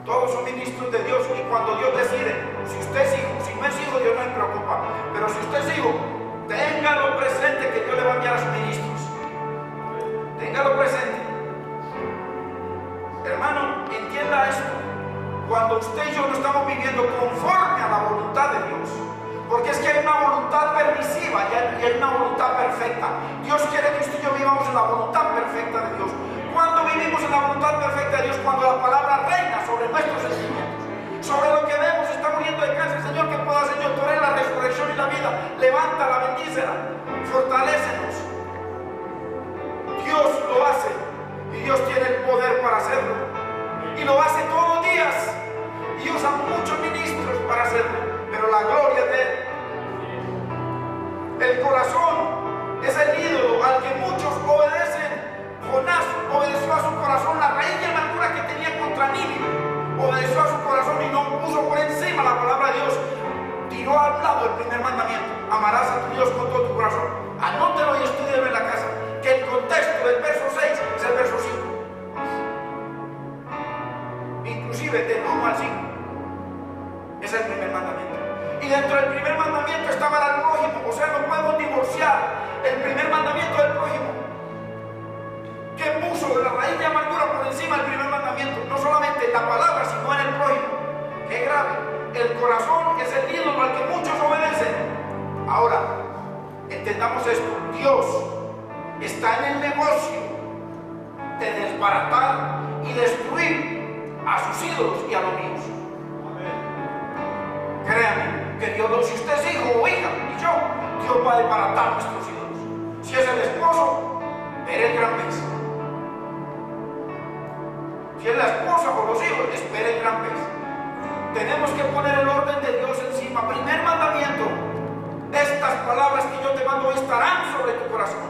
todos son ministros de Dios, y cuando Dios decide, si usted es hijo, si no es hijo, Dios no se preocupa. Pero si usted es hijo, téngalo presente que Dios le va a enviar a sus ministros. Téngalo presente. Hermano, entienda esto. Cuando usted y yo no estamos viviendo conforme a la voluntad de Dios, porque es que hay una voluntad permisiva y hay una voluntad perfecta. Dios quiere que usted y yo vivamos en la voluntad perfecta de Dios. Cuando vivimos en la voluntad perfecta de Dios, cuando la palabra reina sobre nuestros sentimientos, sobre lo que vemos, está muriendo de cáncer, Señor, ¿qué puedo hacer yo? Tú eres la resurrección y la vida. Levántala, bendícela, fortalécenos. Dios lo hace y Dios tiene el poder para hacerlo. Y lo hace todos los días y usa muchos ministros para hacerlo, pero la gloria es de Él. El corazón es el ídolo al que muchos obedecen. Jonás obedeció a su corazón la raíz de amargura que tenía contra Nínive. Obedeció a su corazón y no puso por encima la palabra de Dios. Tiró al lado el primer mandamiento: amarás a tu Dios con todo tu corazón. Anótelo y estudielo en la casa, que el contexto del verso 6 es el verso 5. Inclusive del 1 al 5 es el primer mandamiento. Y dentro del primer mandamiento estaba el prójimo. O sea, no podemos divorciar el primer mandamiento del prójimo, que puso la raíz de amargura por encima del primer mandamiento. No solamente en la palabra, sino en el prójimo. Qué grave. El corazón es el ídolo al que muchos obedecen. Ahora, entendamos esto. Dios está en el negocio de desbaratar y destruir a sus ídolos y a los míos. Créanme que Dios, si usted es hijo o hija, y yo, Dios va a desbaratar nuestros ídolos. Si es el esposo, veré el gran pez. Si es la esposa o los hijos, espere el gran pez. Tenemos que poner el orden de Dios encima. Primer mandamiento: estas palabras que yo te mando estarán sobre tu corazón.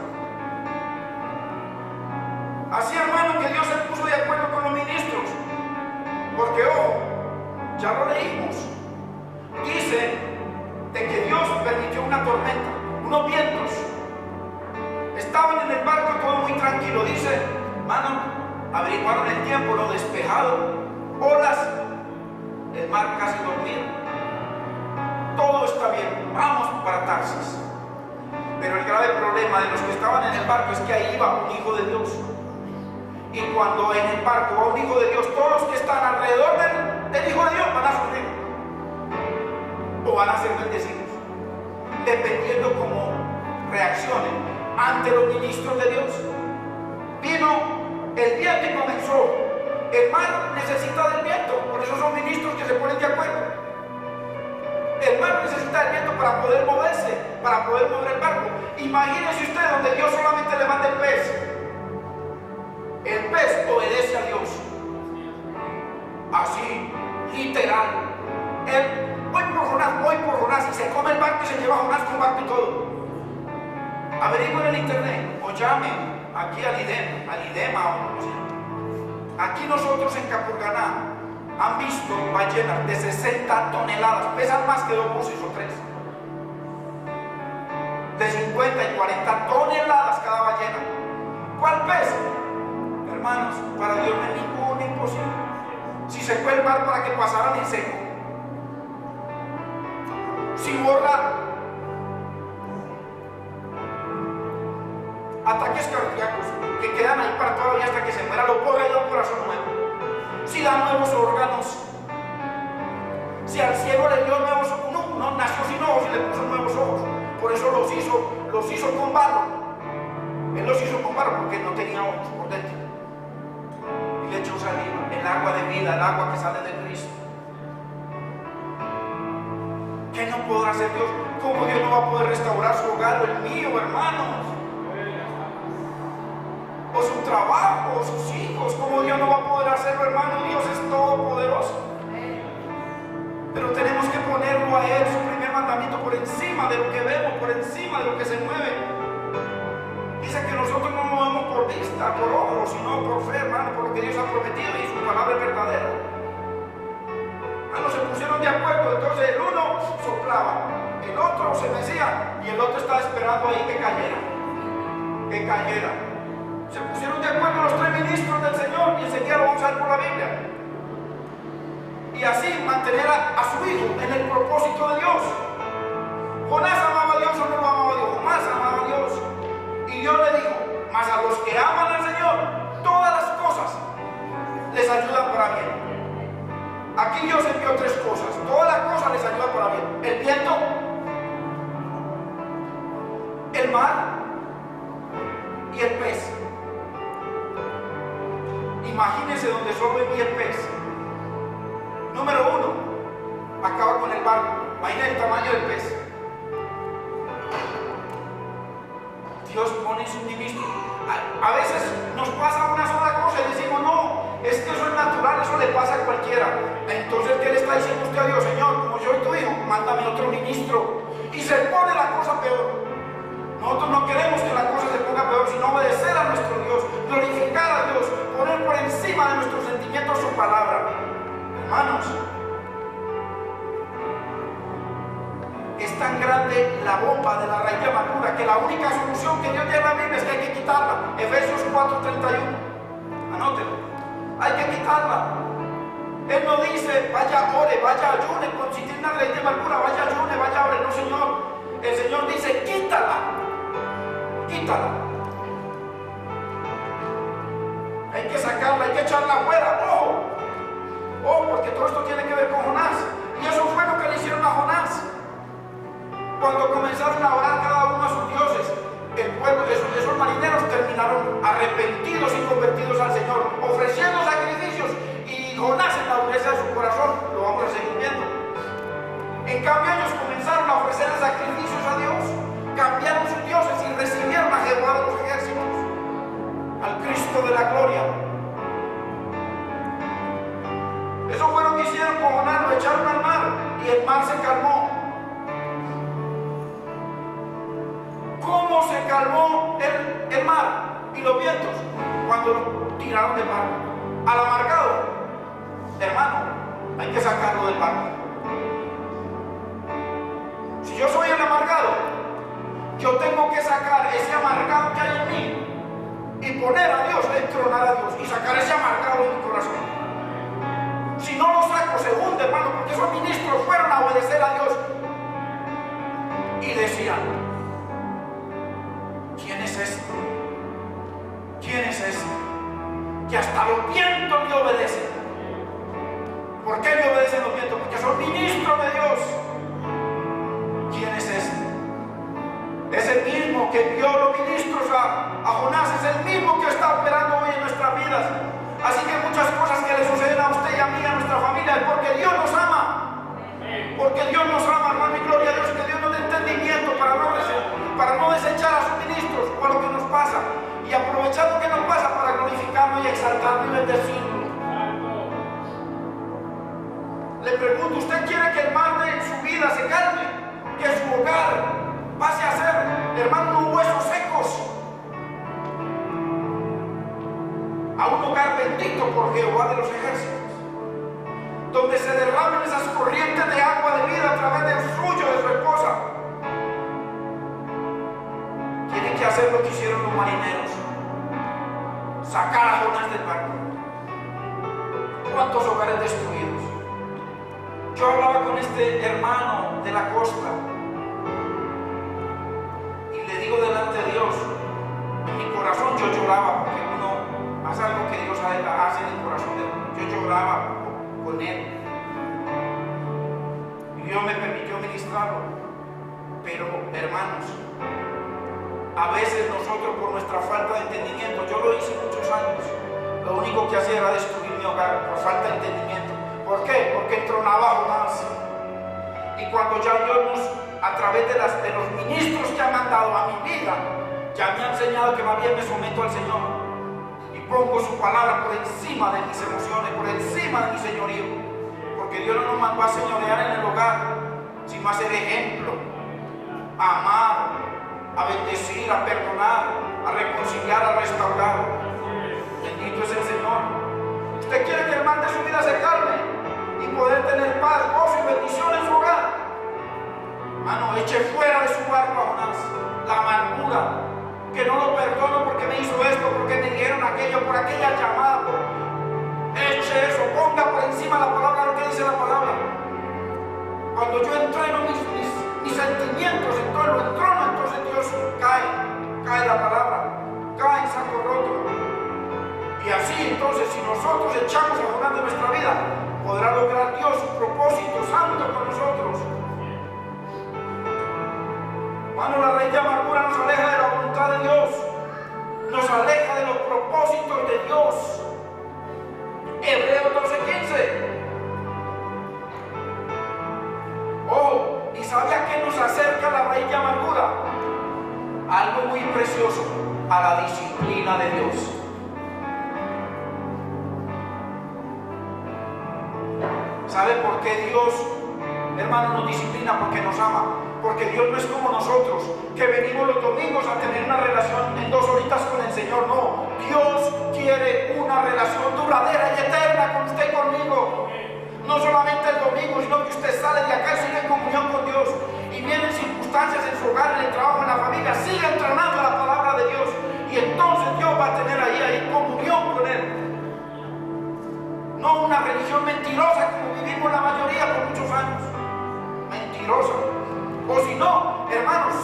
Así, hermano, que Dios se puso de acuerdo con los ministros. Porque, ojo, ya lo leímos. Dice de que Dios permitió una tormenta, unos vientos. Estaban en el barco todo muy tranquilo. Dice, mano, averiguaron el tiempo, lo despejado, olas, el mar casi dormido. Todo está bien, vamos para Tarsis. Pero el grave problema de los que estaban en el barco es que ahí iba un hijo de Dios. Y cuando en el barco va un hijo de Dios, todos los que están alrededor del hijo de Dios van a sufrir o van a ser bendecidos, dependiendo cómo reaccionen ante los ministros de Dios. Vino el viento y comenzó. El mar necesita del viento, por eso son ministros que se ponen de acuerdo. El mar necesita del viento para poder moverse, para poder mover el barco. Imagínense usted donde Dios solamente le manda el pez. El pez obedece a Dios. Así, literal. Él, voy por Jonás, y se come el barco y se lleva a Jonás con barco y todo. Averigüen en el internet o llamen aquí al IDEMA o no sé. Aquí nosotros en Capurganá han visto ballenas de 60 toneladas, pesan más que 2 buses o 3. De 50 y 40 toneladas cada ballena. ¿Cuál pez? Hermanos, para Dios no es ningún imposible. Si secó el mar para que pasaran en seco, si borra ataques cardíacos que quedan ahí para todavía hasta que se muera, lo borra y da un corazón nuevo. Si da nuevos órganos, si al ciego le dio nuevos ojos, no nació sin ojos y le puso nuevos ojos. Por eso los hizo con barro. Él los hizo con barro porque no tenía ojos por dentro. Y le echó saliva, el agua de vida, el agua que sale de Cristo. ¿Qué no podrá hacer Dios? ¿Cómo Dios no va a poder restaurar su hogar o el mío, hermanos? O su trabajo, o sus hijos. ¿Cómo Dios no va a poder hacerlo, hermano? Dios es todopoderoso. Pero tenemos que ponerlo a Él, su primer mandamiento, por encima de lo que vemos, por encima de lo que se mueve. Dice que nosotros no nos movemos por vista, por ojos, sino por fe, hermano, por lo que Dios ha prometido y su palabra es verdadera. Hermanos, se pusieron de acuerdo, entonces el uno soplaba, el otro se mecía y el otro estaba esperando ahí que cayera. Que cayera. Se pusieron de acuerdo los tres ministros del Señor y enseguida lo vamos a ver por la Biblia. Y así mantener a su hijo en el propósito de Dios. Jonás amaba a Dios o no lo amaba a Dios. Jonás amaba a Dios. Y Dios le dijo: mas a los que aman al Señor, todas las cosas les ayudan para bien. Aquí Dios envió tres cosas. Todas las cosas les ayudan para bien: el viento, el mar y el pez. Imagínense donde solo envía el pez. Número uno, acaba con el barco. Imagínense el tamaño del pez. Dios pone su ministro. A veces nos pasa una sola cosa y decimos: no, es que eso es natural, eso le pasa a cualquiera. Entonces, ¿qué le está diciendo usted a Dios? Señor, como yo soy tu hijo, mándame otro ministro. Y se pone la cosa peor. Nosotros no queremos que la cosa se ponga peor, sino obedecer a nuestro Dios, glorificar a Dios, poner por encima de nuestros sentimientos su palabra. Hermanos, es tan grande la bomba de la raíz de amargura que la única solución que Dios tiene en la Biblia es que hay que quitarla. Efesios 4:31. Anótelo. Hay que quitarla. Él no dice: vaya, ore, vaya, ayune, si tiene una raíz de amargura, vaya, ayune, vaya, ore. No, Señor. El Señor dice: quítala. Quítala. Hay que sacarla, hay que echarla afuera. ¡Ojo! ¡Ojo! Porque todo esto tiene que ver con Jonás. Y eso fue lo que le hicieron a Jonás. Cuando comenzaron a orar cada uno a sus dioses, el pueblo, esos marineros terminaron arrepentidos y convertidos al Señor, ofreciendo sacrificios. Y Jonás, en la dureza de su corazón, lo vamos a seguir viendo. En cambio, ellos comenzaron a ofrecer sacrificios a Dios, cambiaron sus dioses y recibieron a Jehová de los ejércitos, al Cristo de la gloria. Eso fue lo que hicieron con Jonás, lo echaron al mar y el mar se calmó. ¿Cómo se calmó el mar y los vientos? Cuando lo tiraron del barco. Al amargado, hermano, hay que sacarlo del barco. Si yo soy el amargado, yo tengo que sacar ese amargado que hay en mí y poner a Dios, entronar a Dios y sacar ese amargado de mi corazón. Si no lo saco, se hunde, hermano, porque esos ministros fueron a obedecer a Dios y decían: ¿quién es este? ¿Quién es este? Que hasta los vientos le obedecen. ¿Por qué le obedecen los vientos? Porque son ministros de Dios. ¿Quién es este? Es el mismo que envió los ministros a Jonás, es el mismo que está operando hoy en nuestras vidas. Así que muchas cosas que le suceden a usted y a mí, a nuestra familia, es porque Dios nos ama. Porque Dios nos ama, hermano, y gloria a Dios, que Dios nos dé entendimiento para no desechar a sus ministros o a lo que nos pasa, y aprovechar lo que nos pasa para glorificarlo y exaltarlo y bendecirlo. Le pregunto: ¿usted quiere que el mar de su vida se calme? Que su hogar pase a ser, hermano, unos huesos secos, a un hogar bendito por Jehová de los ejércitos, donde se derramen esas corrientes de agua de vida a través del suyo de su esposa, que hacer lo que hicieron los marineros: sacar a Jonás del barco. ¿Cuántos hogares destruidos? Yo hablaba con este hermano de la costa y le digo delante de Dios, en mi corazón yo lloraba, porque uno hace algo que Dios hace en el corazón de uno. Yo lloraba con él y Dios me permitió ministrarlo. Pero hermanos, a veces nosotros, por nuestra falta de entendimiento, yo lo hice muchos años, lo único que hacía era destruir mi hogar por falta de entendimiento. ¿Por qué? Porque entronaba a Jonás. Y cuando ya Dios a través de los ministros que ha mandado a mi vida, ya me ha enseñado que más bien me someto al Señor y pongo su palabra por encima de mis emociones, por encima de mi señorío. Porque Dios no nos mandó a señorear en el hogar, sino a ser ejemplo, a amar, a bendecir, a perdonar, a reconciliar, a restaurar. Bendito es el Señor. Usted quiere que el mal de su vida se calme y poder tener paz, gozo y bendición en su hogar. Hermano, eche fuera de su barco a Jonás la amargura, que no lo perdono porque me hizo esto, porque me dieron aquello, por aquella llamada. Eche eso, ponga por encima la palabra, lo que dice la palabra. Cuando yo entreno mis sentimientos, entonces lo entrono, entonces Dios cae la palabra, cae en saco roto. Y así entonces, si nosotros echamos a Jonás de nuestra vida, podrá lograr Dios su propósito santo con nosotros. Hermano, la raíz de amargura nos aleja de la voluntad de Dios, nos aleja de los propósitos de Dios. Hebreos 12:15. Oh, ¿y sabe a qué nos acerca la raíz de amargura? Algo muy precioso: a la disciplina de Dios. ¿Sabe por qué Dios, hermano, nos disciplina? Porque nos ama. Porque Dios no es como nosotros, que venimos los domingos a tener una relación en 2 horitas con el Señor. No, Dios quiere una relación duradera y eterna con usted y conmigo. No solamente el domingo, sino que usted sale de acá y sigue en comunión con Dios. Y vienen circunstancias en su hogar, en el trabajo, en la familia, sigue entrenando la palabra de Dios. Y entonces Dios va a tener ahí comunión con Él. No una religión mentirosa como vivimos la mayoría por muchos años. Mentirosa. O si no, hermanos,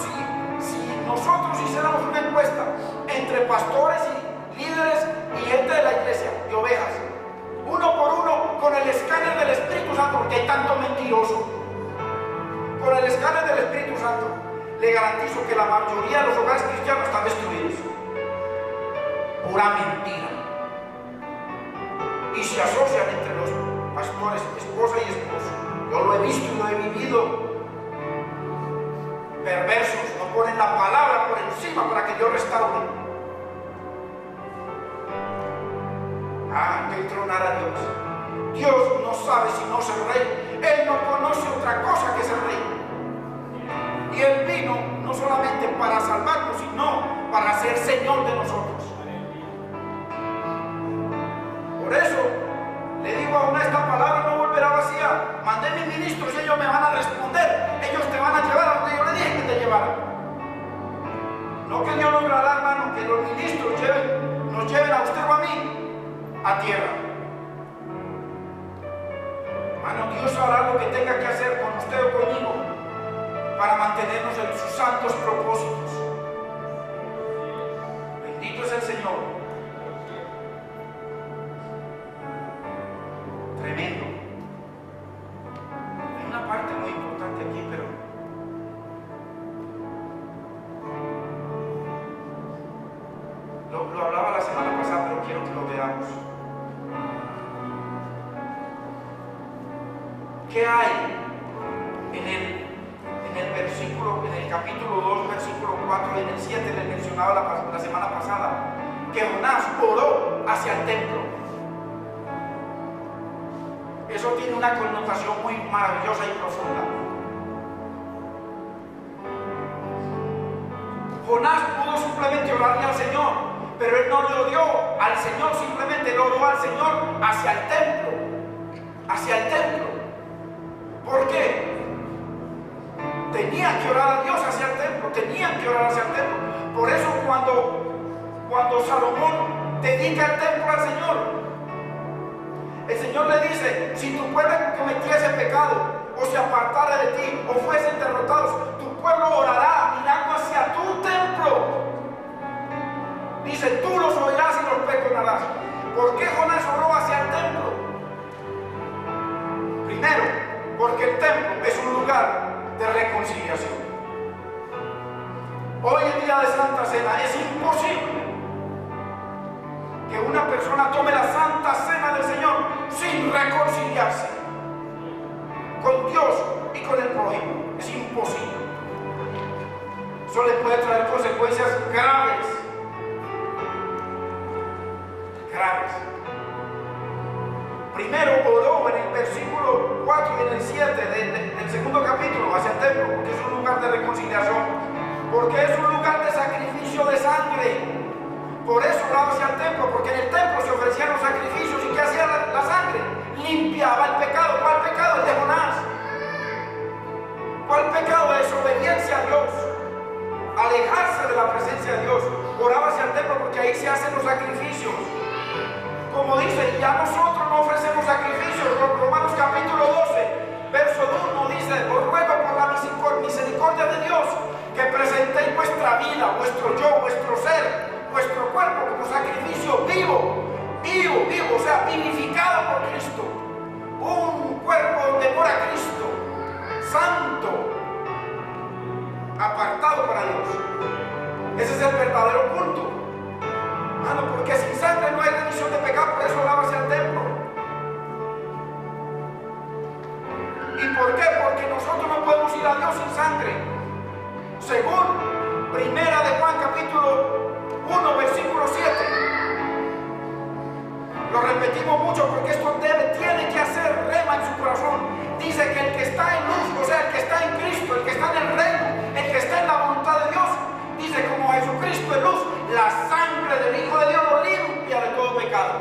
si nosotros hiciéramos una encuesta entre pastores y líderes y gente de la iglesia y ovejas, uno por uno, con el escáner del Espíritu Santo, porque hay tanto mentiroso, con el escáner del Espíritu Santo, le garantizo que la mayoría de los hogares cristianos están destruidos. Pura mentira. Y se asocian entre los pastores, esposa y esposo. Yo lo he visto y lo he vivido. Perversos, no ponen la palabra por encima para que Dios restaure. Hay que entronar a Dios. Dios no sabe si no ser rey. Él no conoce otra cosa que ser rey. Y Él vino no solamente para salvarnos, sino para ser Señor de nosotros. Por eso le digo a una, esta palabra no volverá vacía. Mandé mis ministros y ellos me van a responder. Ellos te van a llevar a donde yo le dije que te llevaran. No que Dios logrará, hermano, que los ministros nos lleven a usted o a mí a tierra. Hermano, Dios hará lo que tenga que hacer con usted o conmigo para mantenernos en sus santos propósitos. Bendito es el Señor. Tremendo. Hay una parte muy importante aquí, pero lo hablaba la semana pasada, pero quiero que lo veamos. ¿Qué hay en el versículo, en el capítulo 2, versículo 4 y en el 7 les mencionaba la semana pasada? Que Jonás oró hacia el templo. Eso tiene una connotación muy maravillosa y profunda. Jonás pudo simplemente orarle al Señor, pero él no le odió al Señor, simplemente le oró al Señor hacia el templo. Hacia el templo. ¿Por qué? Tenía que orar a Dios hacia el templo, tenían que orar hacia el templo. Por eso cuando Salomón dedica el templo al Señor, el Señor le dice: si tu pueblo cometiese pecado, o se apartara de ti, o fuesen derrotados, tu pueblo orará mirando hacia tu templo. Dice: tú los oirás y los perdonarás. ¿Por qué Jonás oró hacia el templo? Primero, porque el templo es un lugar de reconciliación. Hoy en día de Santa Cena es imposible que una persona tome la Santa Cena del Señor sin reconciliarse con Dios y con el prójimo. Es imposible. Eso le puede traer consecuencias graves. Primero oró en el versículo 4 y en el 7 del segundo capítulo hacia el templo, porque es un lugar de reconciliación, porque es un lugar de sacrificio de sangre. Por eso oraba hacia el templo, porque en el templo se ofrecían los sacrificios. ¿Y qué hacía la sangre? Limpiaba el pecado. ¿Cuál pecado? El de Jonás. ¿Cuál pecado? Desobediencia a Dios, alejarse de la presencia de Dios. Oraba hacia el templo porque ahí se hacen los sacrificios. Como dice: ya nosotros no ofrecemos sacrificios. Romanos capítulo 12, verso 1 dice: os ruego por la misericordia de Dios que presentéis vuestra vida, vuestro yo, vuestro ser, vuestro cuerpo como sacrificio vivo, o sea, vivificado por Cristo. Un cuerpo donde mora Cristo, santo, apartado para Dios. Ese es el verdadero culto. Porque sin sangre no hay remisión de pecado. Por eso oraba hacia el templo. ¿Y por qué? Porque nosotros no podemos ir a Dios sin sangre. Según Primera de Juan capítulo 1 versículo 7. Lo repetimos mucho porque esto tiene que hacer rema en su corazón. Dice que el que está en luz, o sea, el que está en Cristo, el que está en el reino, el que está en la voluntad de Dios, dice: como Jesucristo es luz, la sangre del Hijo de Dios lo limpia de todo pecado.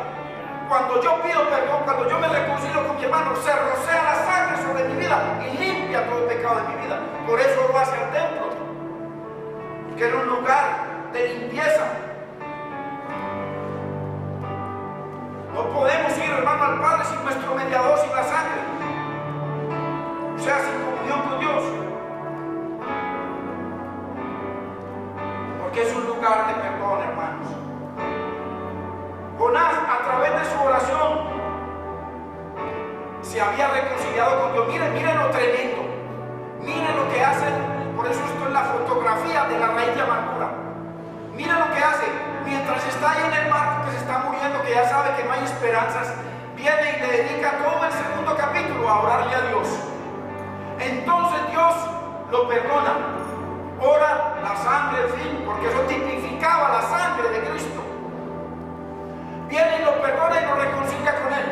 Cuando yo pido perdón, cuando yo me reconcilio con mi hermano, se rocea la sangre sobre mi vida y limpia todo el pecado de mi vida. Por eso lo hace al templo, que era un lugar de limpieza. No podemos ir, hermano, al Padre sin nuestro mediador, sin la sangre, o sea, sin comunión con Dios. Que es un lugar de perdón, hermanos. Jonás, a través de su oración, se había reconciliado con Dios. Miren lo tremendo. Miren lo que hace. Por eso esto es la fotografía de la raíz de amargura. Miren lo que hace. Mientras está ahí en el barco, que se está muriendo, que ya sabe que no hay esperanzas, viene y le dedica todo el segundo capítulo a orarle a Dios. Entonces Dios lo perdona. Ora la sangre, en fin, porque eso tipificaba la sangre de Cristo. Viene y lo perdona y lo reconcilia con Él.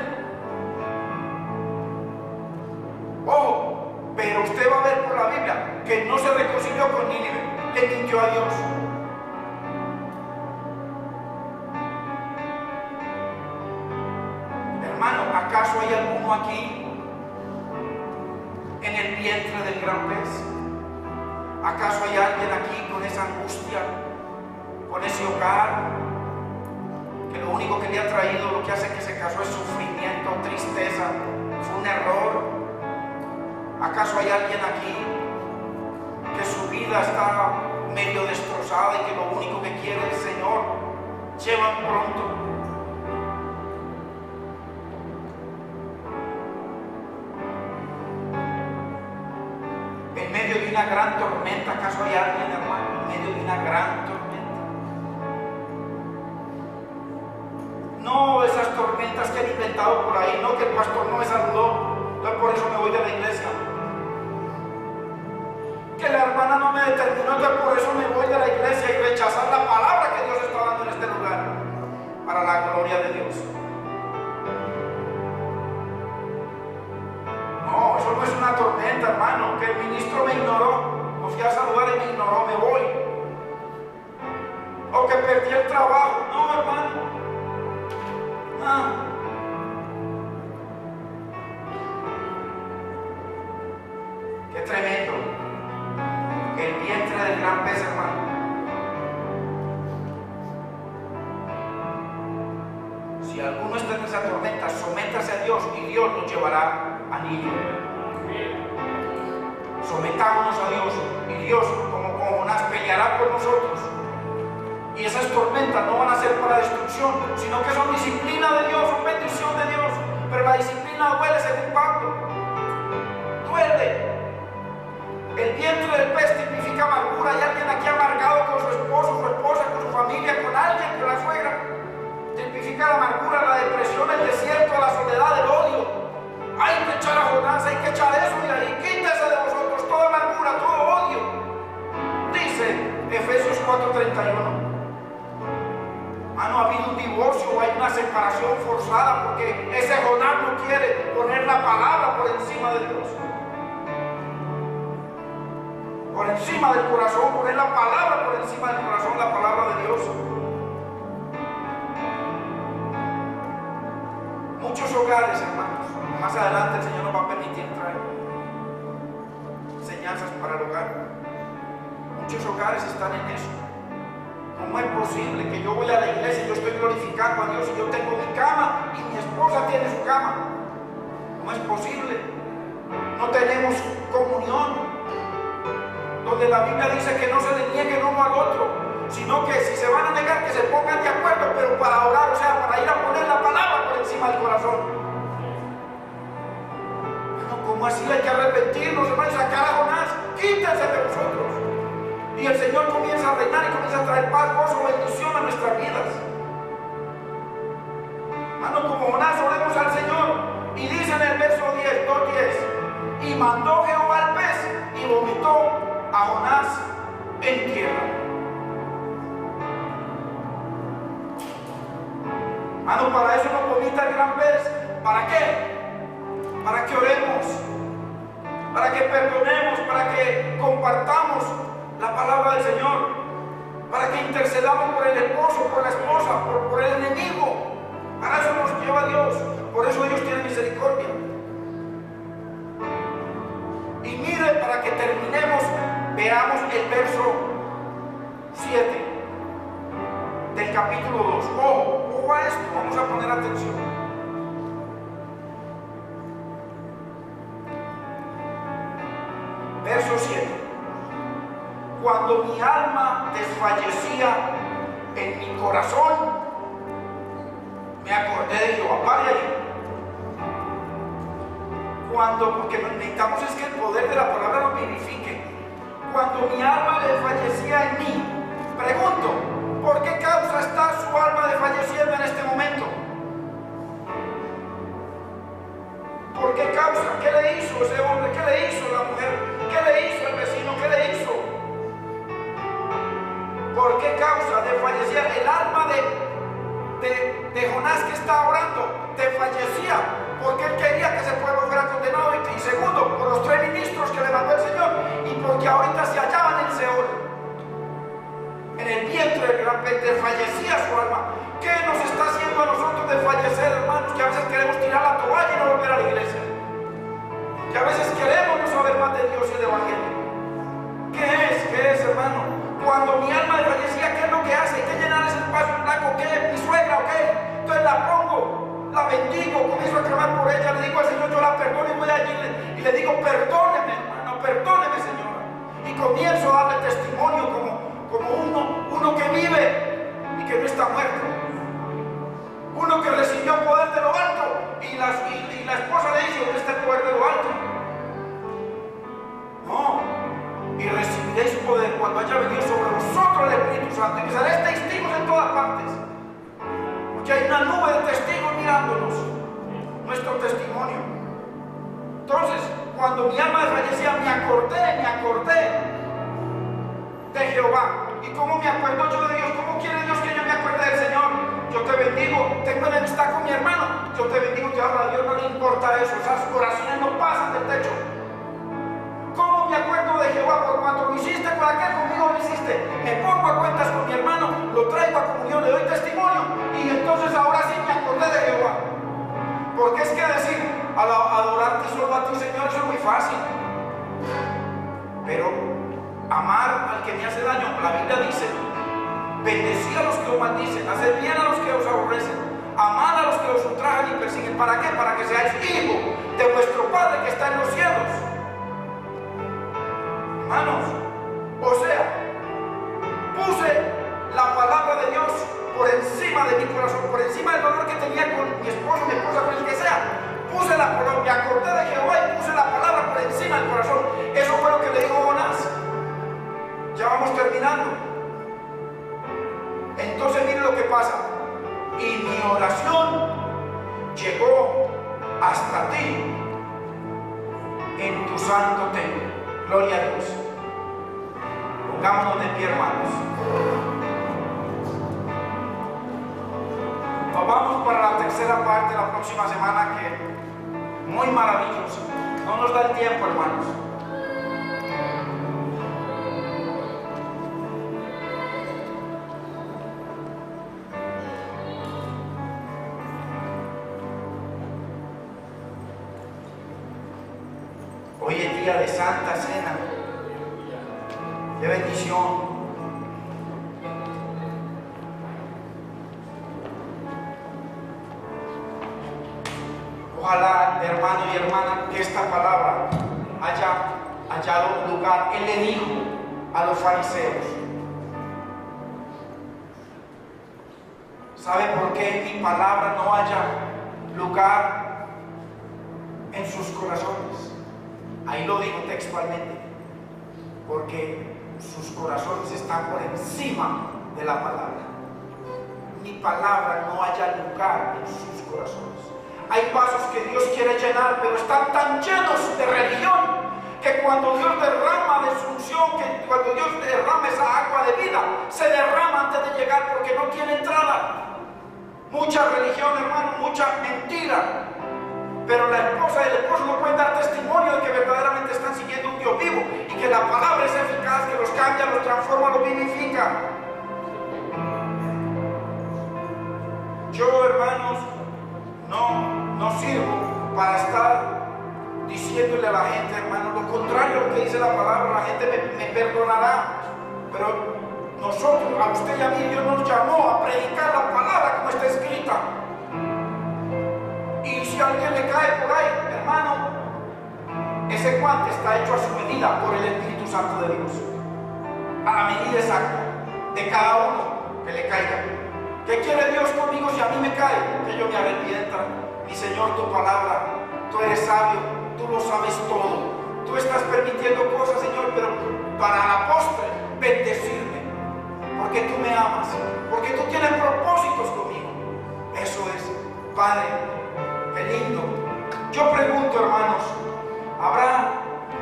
Ojo, pero usted va a ver por la Biblia que no se reconcilió con Nínive, le mintió a Dios. Hermano, ¿acaso hay alguno aquí en el vientre del gran pez? ¿Acaso hay alguien aquí con esa angustia, con ese hogar, que lo único que le ha traído, lo que hace que se casó es sufrimiento, tristeza, fue un error? ¿Acaso hay alguien aquí que su vida está medio destrozada y que lo único que quiere es: Señor, llévame pronto? En medio de una gran tormenta, ¿acaso hay alguien, hermano? En medio de una gran tormenta. No esas tormentas que han inventado por ahí, no que el pastor no me saludó, yo por eso me voy de la iglesia. Que la hermana no me determinó, yo por eso me voy de la iglesia, y rechazar la palabra que Dios está dando en este lugar, para la gloria de Dios. No, eso no es una tormenta, hermano. Que el ministro me ignoró, no fui a saludar y me ignoró, me voy. O que perdí el trabajo. No, hermano. Qué tremendo. El vientre del gran pez, hermano. Dios y Dios nos llevará a Nínive. Sometámonos a Dios y Dios, como con Jonás, peleará por nosotros. Y esas tormentas no van a ser para destrucción, sino que son disciplina de Dios, son bendición de Dios. Pero la disciplina duele, según Pablo. Duele. El vientre del pez significa amargura. Hay alguien aquí amargado con su esposo, su esposa, con su familia, con alguien, con la suegra. Significa la amargura, la depresión, el desierto, la soledad, el odio. Hay que echar a Jonás, hay que echar eso de ahí. Quítese de vosotros toda amargura, todo odio. Dice Efesios 4:31. No ha habido un divorcio o hay una separación forzada porque ese Jonás no quiere poner la palabra por encima de Dios. Por encima del corazón, poner la palabra por encima del corazón, la palabra de Dios. Muchos hogares, hermanos, más adelante el Señor nos va a permitir traer enseñanzas para el hogar. Muchos hogares están en eso. ¿Cómo es posible que yo voy a la iglesia y yo estoy glorificando a Dios y yo tengo mi cama y mi esposa tiene su cama? ¿Cómo es posible? No tenemos comunión, donde la Biblia dice que no se le niegue el uno al otro, sino que si se van a negar, que se pongan de acuerdo, pero para orar, o sea, para ir a poner la palabra por encima del corazón. Bueno, ¿cómo así? Hay que arrepentirnos, hermanos, y sacar a Jonás. Quítense de vosotros. Y el Señor comienza a reinar y comienza a traer paz, gozo, bendición a nuestras vidas. Hermano, como Jonás, oremos al Señor. Y dice en el verso 10, 2:10, y mandó Jehová al pez y vomitó a Jonás en tierra. Hermano, para eso nos vomita el gran pez. ¿Para qué? Para que oremos, para que perdonemos, para que compartamos la palabra del Señor, para que intercedamos por el esposo, por la esposa, por el enemigo. Para eso nos lleva Dios. Por eso Dios tiene misericordia. Y mire, para que terminemos, veamos el verso 7 del capítulo 2. Ojo a esto, vamos a poner atención. Verso 7. Cuando mi alma desfallecía en mi corazón, me acordé de Jehová. Pare ahí. Porque necesitamos es que el poder de la palabra nos vivifique. Cuando mi alma desfallecía en mí, pregunto, ¿por qué causa está su alma desfalleciendo en este momento? ¿Por qué causa? ¿Qué le hizo ese hombre? ¿Qué le hizo la mujer? ¿Qué le hizo el vecino? ¿Qué le hizo? ¿Por qué causa desfallecía el alma de Jonás que está orando? Desfallecía porque él quería que ese pueblo fuera condenado, y segundo, por los 3 ministros que le mandó el Señor, y porque ahorita se hallaban en Seol, en el vientre del gran pez. Desfallecía su alma. ¿Qué nos está haciendo a nosotros desfallecer, hermanos? Que a veces queremos tirar la toalla y no volver a la iglesia, que a veces queremos no saber más de Dios y del Evangelio. ¿Qué es, hermano? Cuando mi alma desfallecía, ¿qué es lo que hace? Hay que llenar ese espacio en blanco. ¿Qué? ¿Mi suegra o qué? Entonces la pongo, la bendigo, comienzo a clamar por ella, le digo al Señor, yo la perdono, y voy allí y le digo, perdóneme, hermano, perdóneme, Señora. Y comienzo a darle testimonio como uno que vive y que no está muerto. Uno que recibió poder de lo alto, y la esposa le dice, ¿dónde está el poder de lo alto? No. Y recibiréis poder cuando haya venido sobre vosotros el Espíritu Santo, y que seréis testigos en todas partes, porque hay una nube de testigos mirándonos, nuestro testimonio. Entonces, cuando mi alma desfallecía, me acordé de Jehová. ¿Y cómo me acuerdo yo de Dios? ¿Cómo quiere Dios que yo me acuerde del Señor? Yo te bendigo, tengo enemistad con mi hermano, yo te bendigo, te hablo. A Dios no le importa eso, esas oraciones no pasan del techo. ¿Cómo me acuerdo de Jehová? Por cuanto lo hiciste con aquel, conmigo lo hiciste. Me pongo a cuentas con mi hermano, lo traigo a comunión, le doy testimonio, y entonces ahora sí me acordé de Jehová. Porque es que decir, adorarte solo a ti, Señor, eso es muy fácil. Pero amar al que me hace daño, la Biblia dice, bendecid a los que os maldicen, hacer bien a los que os aborrecen, amad a los que os ultrajan y persiguen. ¿Para qué? Para que seáis hijos de vuestro Padre que está en los cielos. Hermanos, o sea, puse la palabra de Dios por encima de mi corazón, por encima del dolor que tenía con mi esposo, mi esposa, con el que sea. Puse la palabra, me acordé de Jehová y puse la palabra por encima del corazón. Eso fue lo que le dijo Jonás. Ya vamos terminando. Entonces miren lo que pasa. Y mi oración llegó hasta ti en tu santo templo. Gloria a Dios. Pongámonos de pie, hermanos. Nos vamos para la tercera parte la próxima semana, que muy maravillosa. No nos da el tiempo, hermanos. Hoy es día de Santa Cena. ¡Qué bendición! Ojalá, hermano y hermana, que esta palabra haya hallado lugar. Él le dijo a los fariseos: ¿sabe por qué mi palabra no haya lugar en sus corazones? Ahí lo digo textualmente: porque sus corazones están por encima de la palabra. Mi palabra no haya lugar en sus corazones. Hay vasos que Dios quiere llenar, pero están tan llenos de religión que cuando Dios derrama de su unción, que cuando Dios derrama esa agua de vida, se derrama antes de llegar porque no tiene entrada. Mucha religión, hermano, mucha mentira. Pero la esposa y el esposo no pueden dar testimonio de que verdaderamente están siguiendo un Dios vivo y que la palabra es eficaz, que los cambia, los transforma, los vivifica. Yo, hermanos, no sirvo para estar diciéndole a la gente, hermano, lo contrario a lo que dice la palabra. La gente me perdonará, pero nosotros, a usted y a mí, Dios nos llamó a predicar la palabra como está escrita. Y si a alguien le cae por ahí, hermano, ese guante está hecho a su medida por el Espíritu Santo de Dios, a la medida exacta de cada uno que le caiga. ¿Qué quiere Dios conmigo si a mí me cae? Que yo me arrepienta. Mi Señor, tu palabra, tú eres sabio, tú lo sabes todo. Tú estás permitiendo cosas, Señor, pero para la postre bendecirme, porque tú me amas, porque tú tienes propósitos conmigo. Eso es, Padre. Qué lindo. Yo pregunto, hermanos, ¿habrá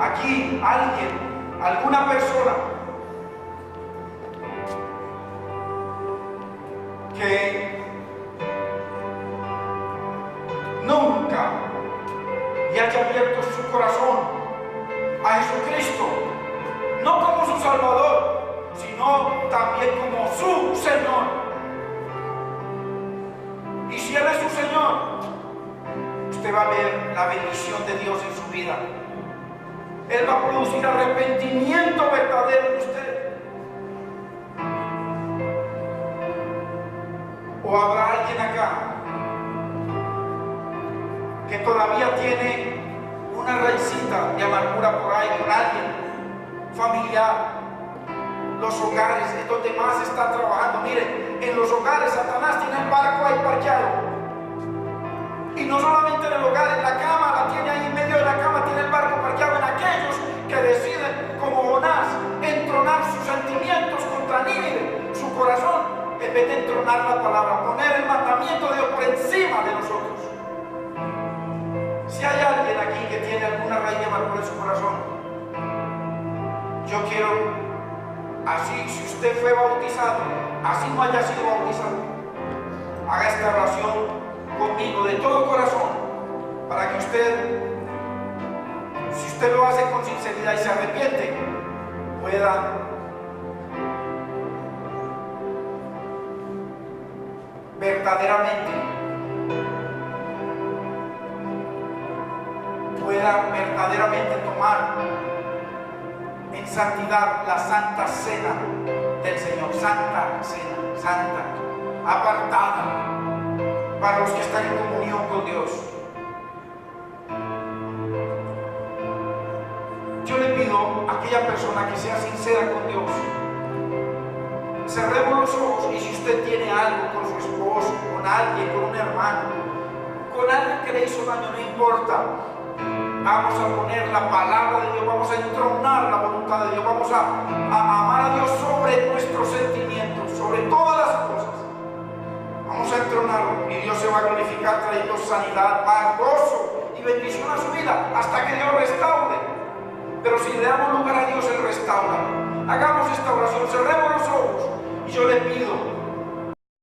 aquí alguien, alguna persona que nunca le haya abierto su corazón a Jesucristo, no como su Salvador, sino también como su Señor? Y si Él es su Señor, usted va a ver la bendición de Dios en su vida. Él va a producir arrepentimiento verdadero en usted. ¿O habrá alguien acá que todavía tiene una raicita de amargura por ahí con alguien familiar? Los hogares es donde más está trabajando. Mire, en los hogares Satanás tiene el barco ahí parqueado. Y no solamente en el hogar, en la cama, la tiene ahí en medio de la cama, tiene el barco parqueado en aquellos que deciden, como Jonás, entronar sus sentimientos contra Nínive, su corazón, en vez de entronar la palabra, poner el mandamiento de Dios por encima de nosotros. Si hay alguien aquí que tiene alguna raíz de amargura en su corazón, yo quiero, así, si usted fue bautizado, así no haya sido bautizado, haga esta oración conmigo de todo corazón, para que usted, si usted lo hace con sinceridad y se arrepiente, pueda verdaderamente tomar en santidad la santa cena del Señor. Santa cena, santa, apartada. para los que están en comunión con Dios. Yo le pido a aquella persona que sea sincera con Dios. Cerremos los ojos y si usted tiene algo con su esposo, con alguien, con un hermano, con alguien que le hizo daño, no importa. Vamos a poner la palabra de Dios, vamos a entronar la voluntad de Dios, vamos a amar a Dios sobre nuestros sentimientos, sobre todas las cosas. Vamos a entronarlo y Dios se va a glorificar trayendo sanidad, paz, gozo y bendición a su vida hasta que Dios restaure. Pero si le damos lugar a Dios, Él restaura. Hagamos esta oración, cerremos los ojos.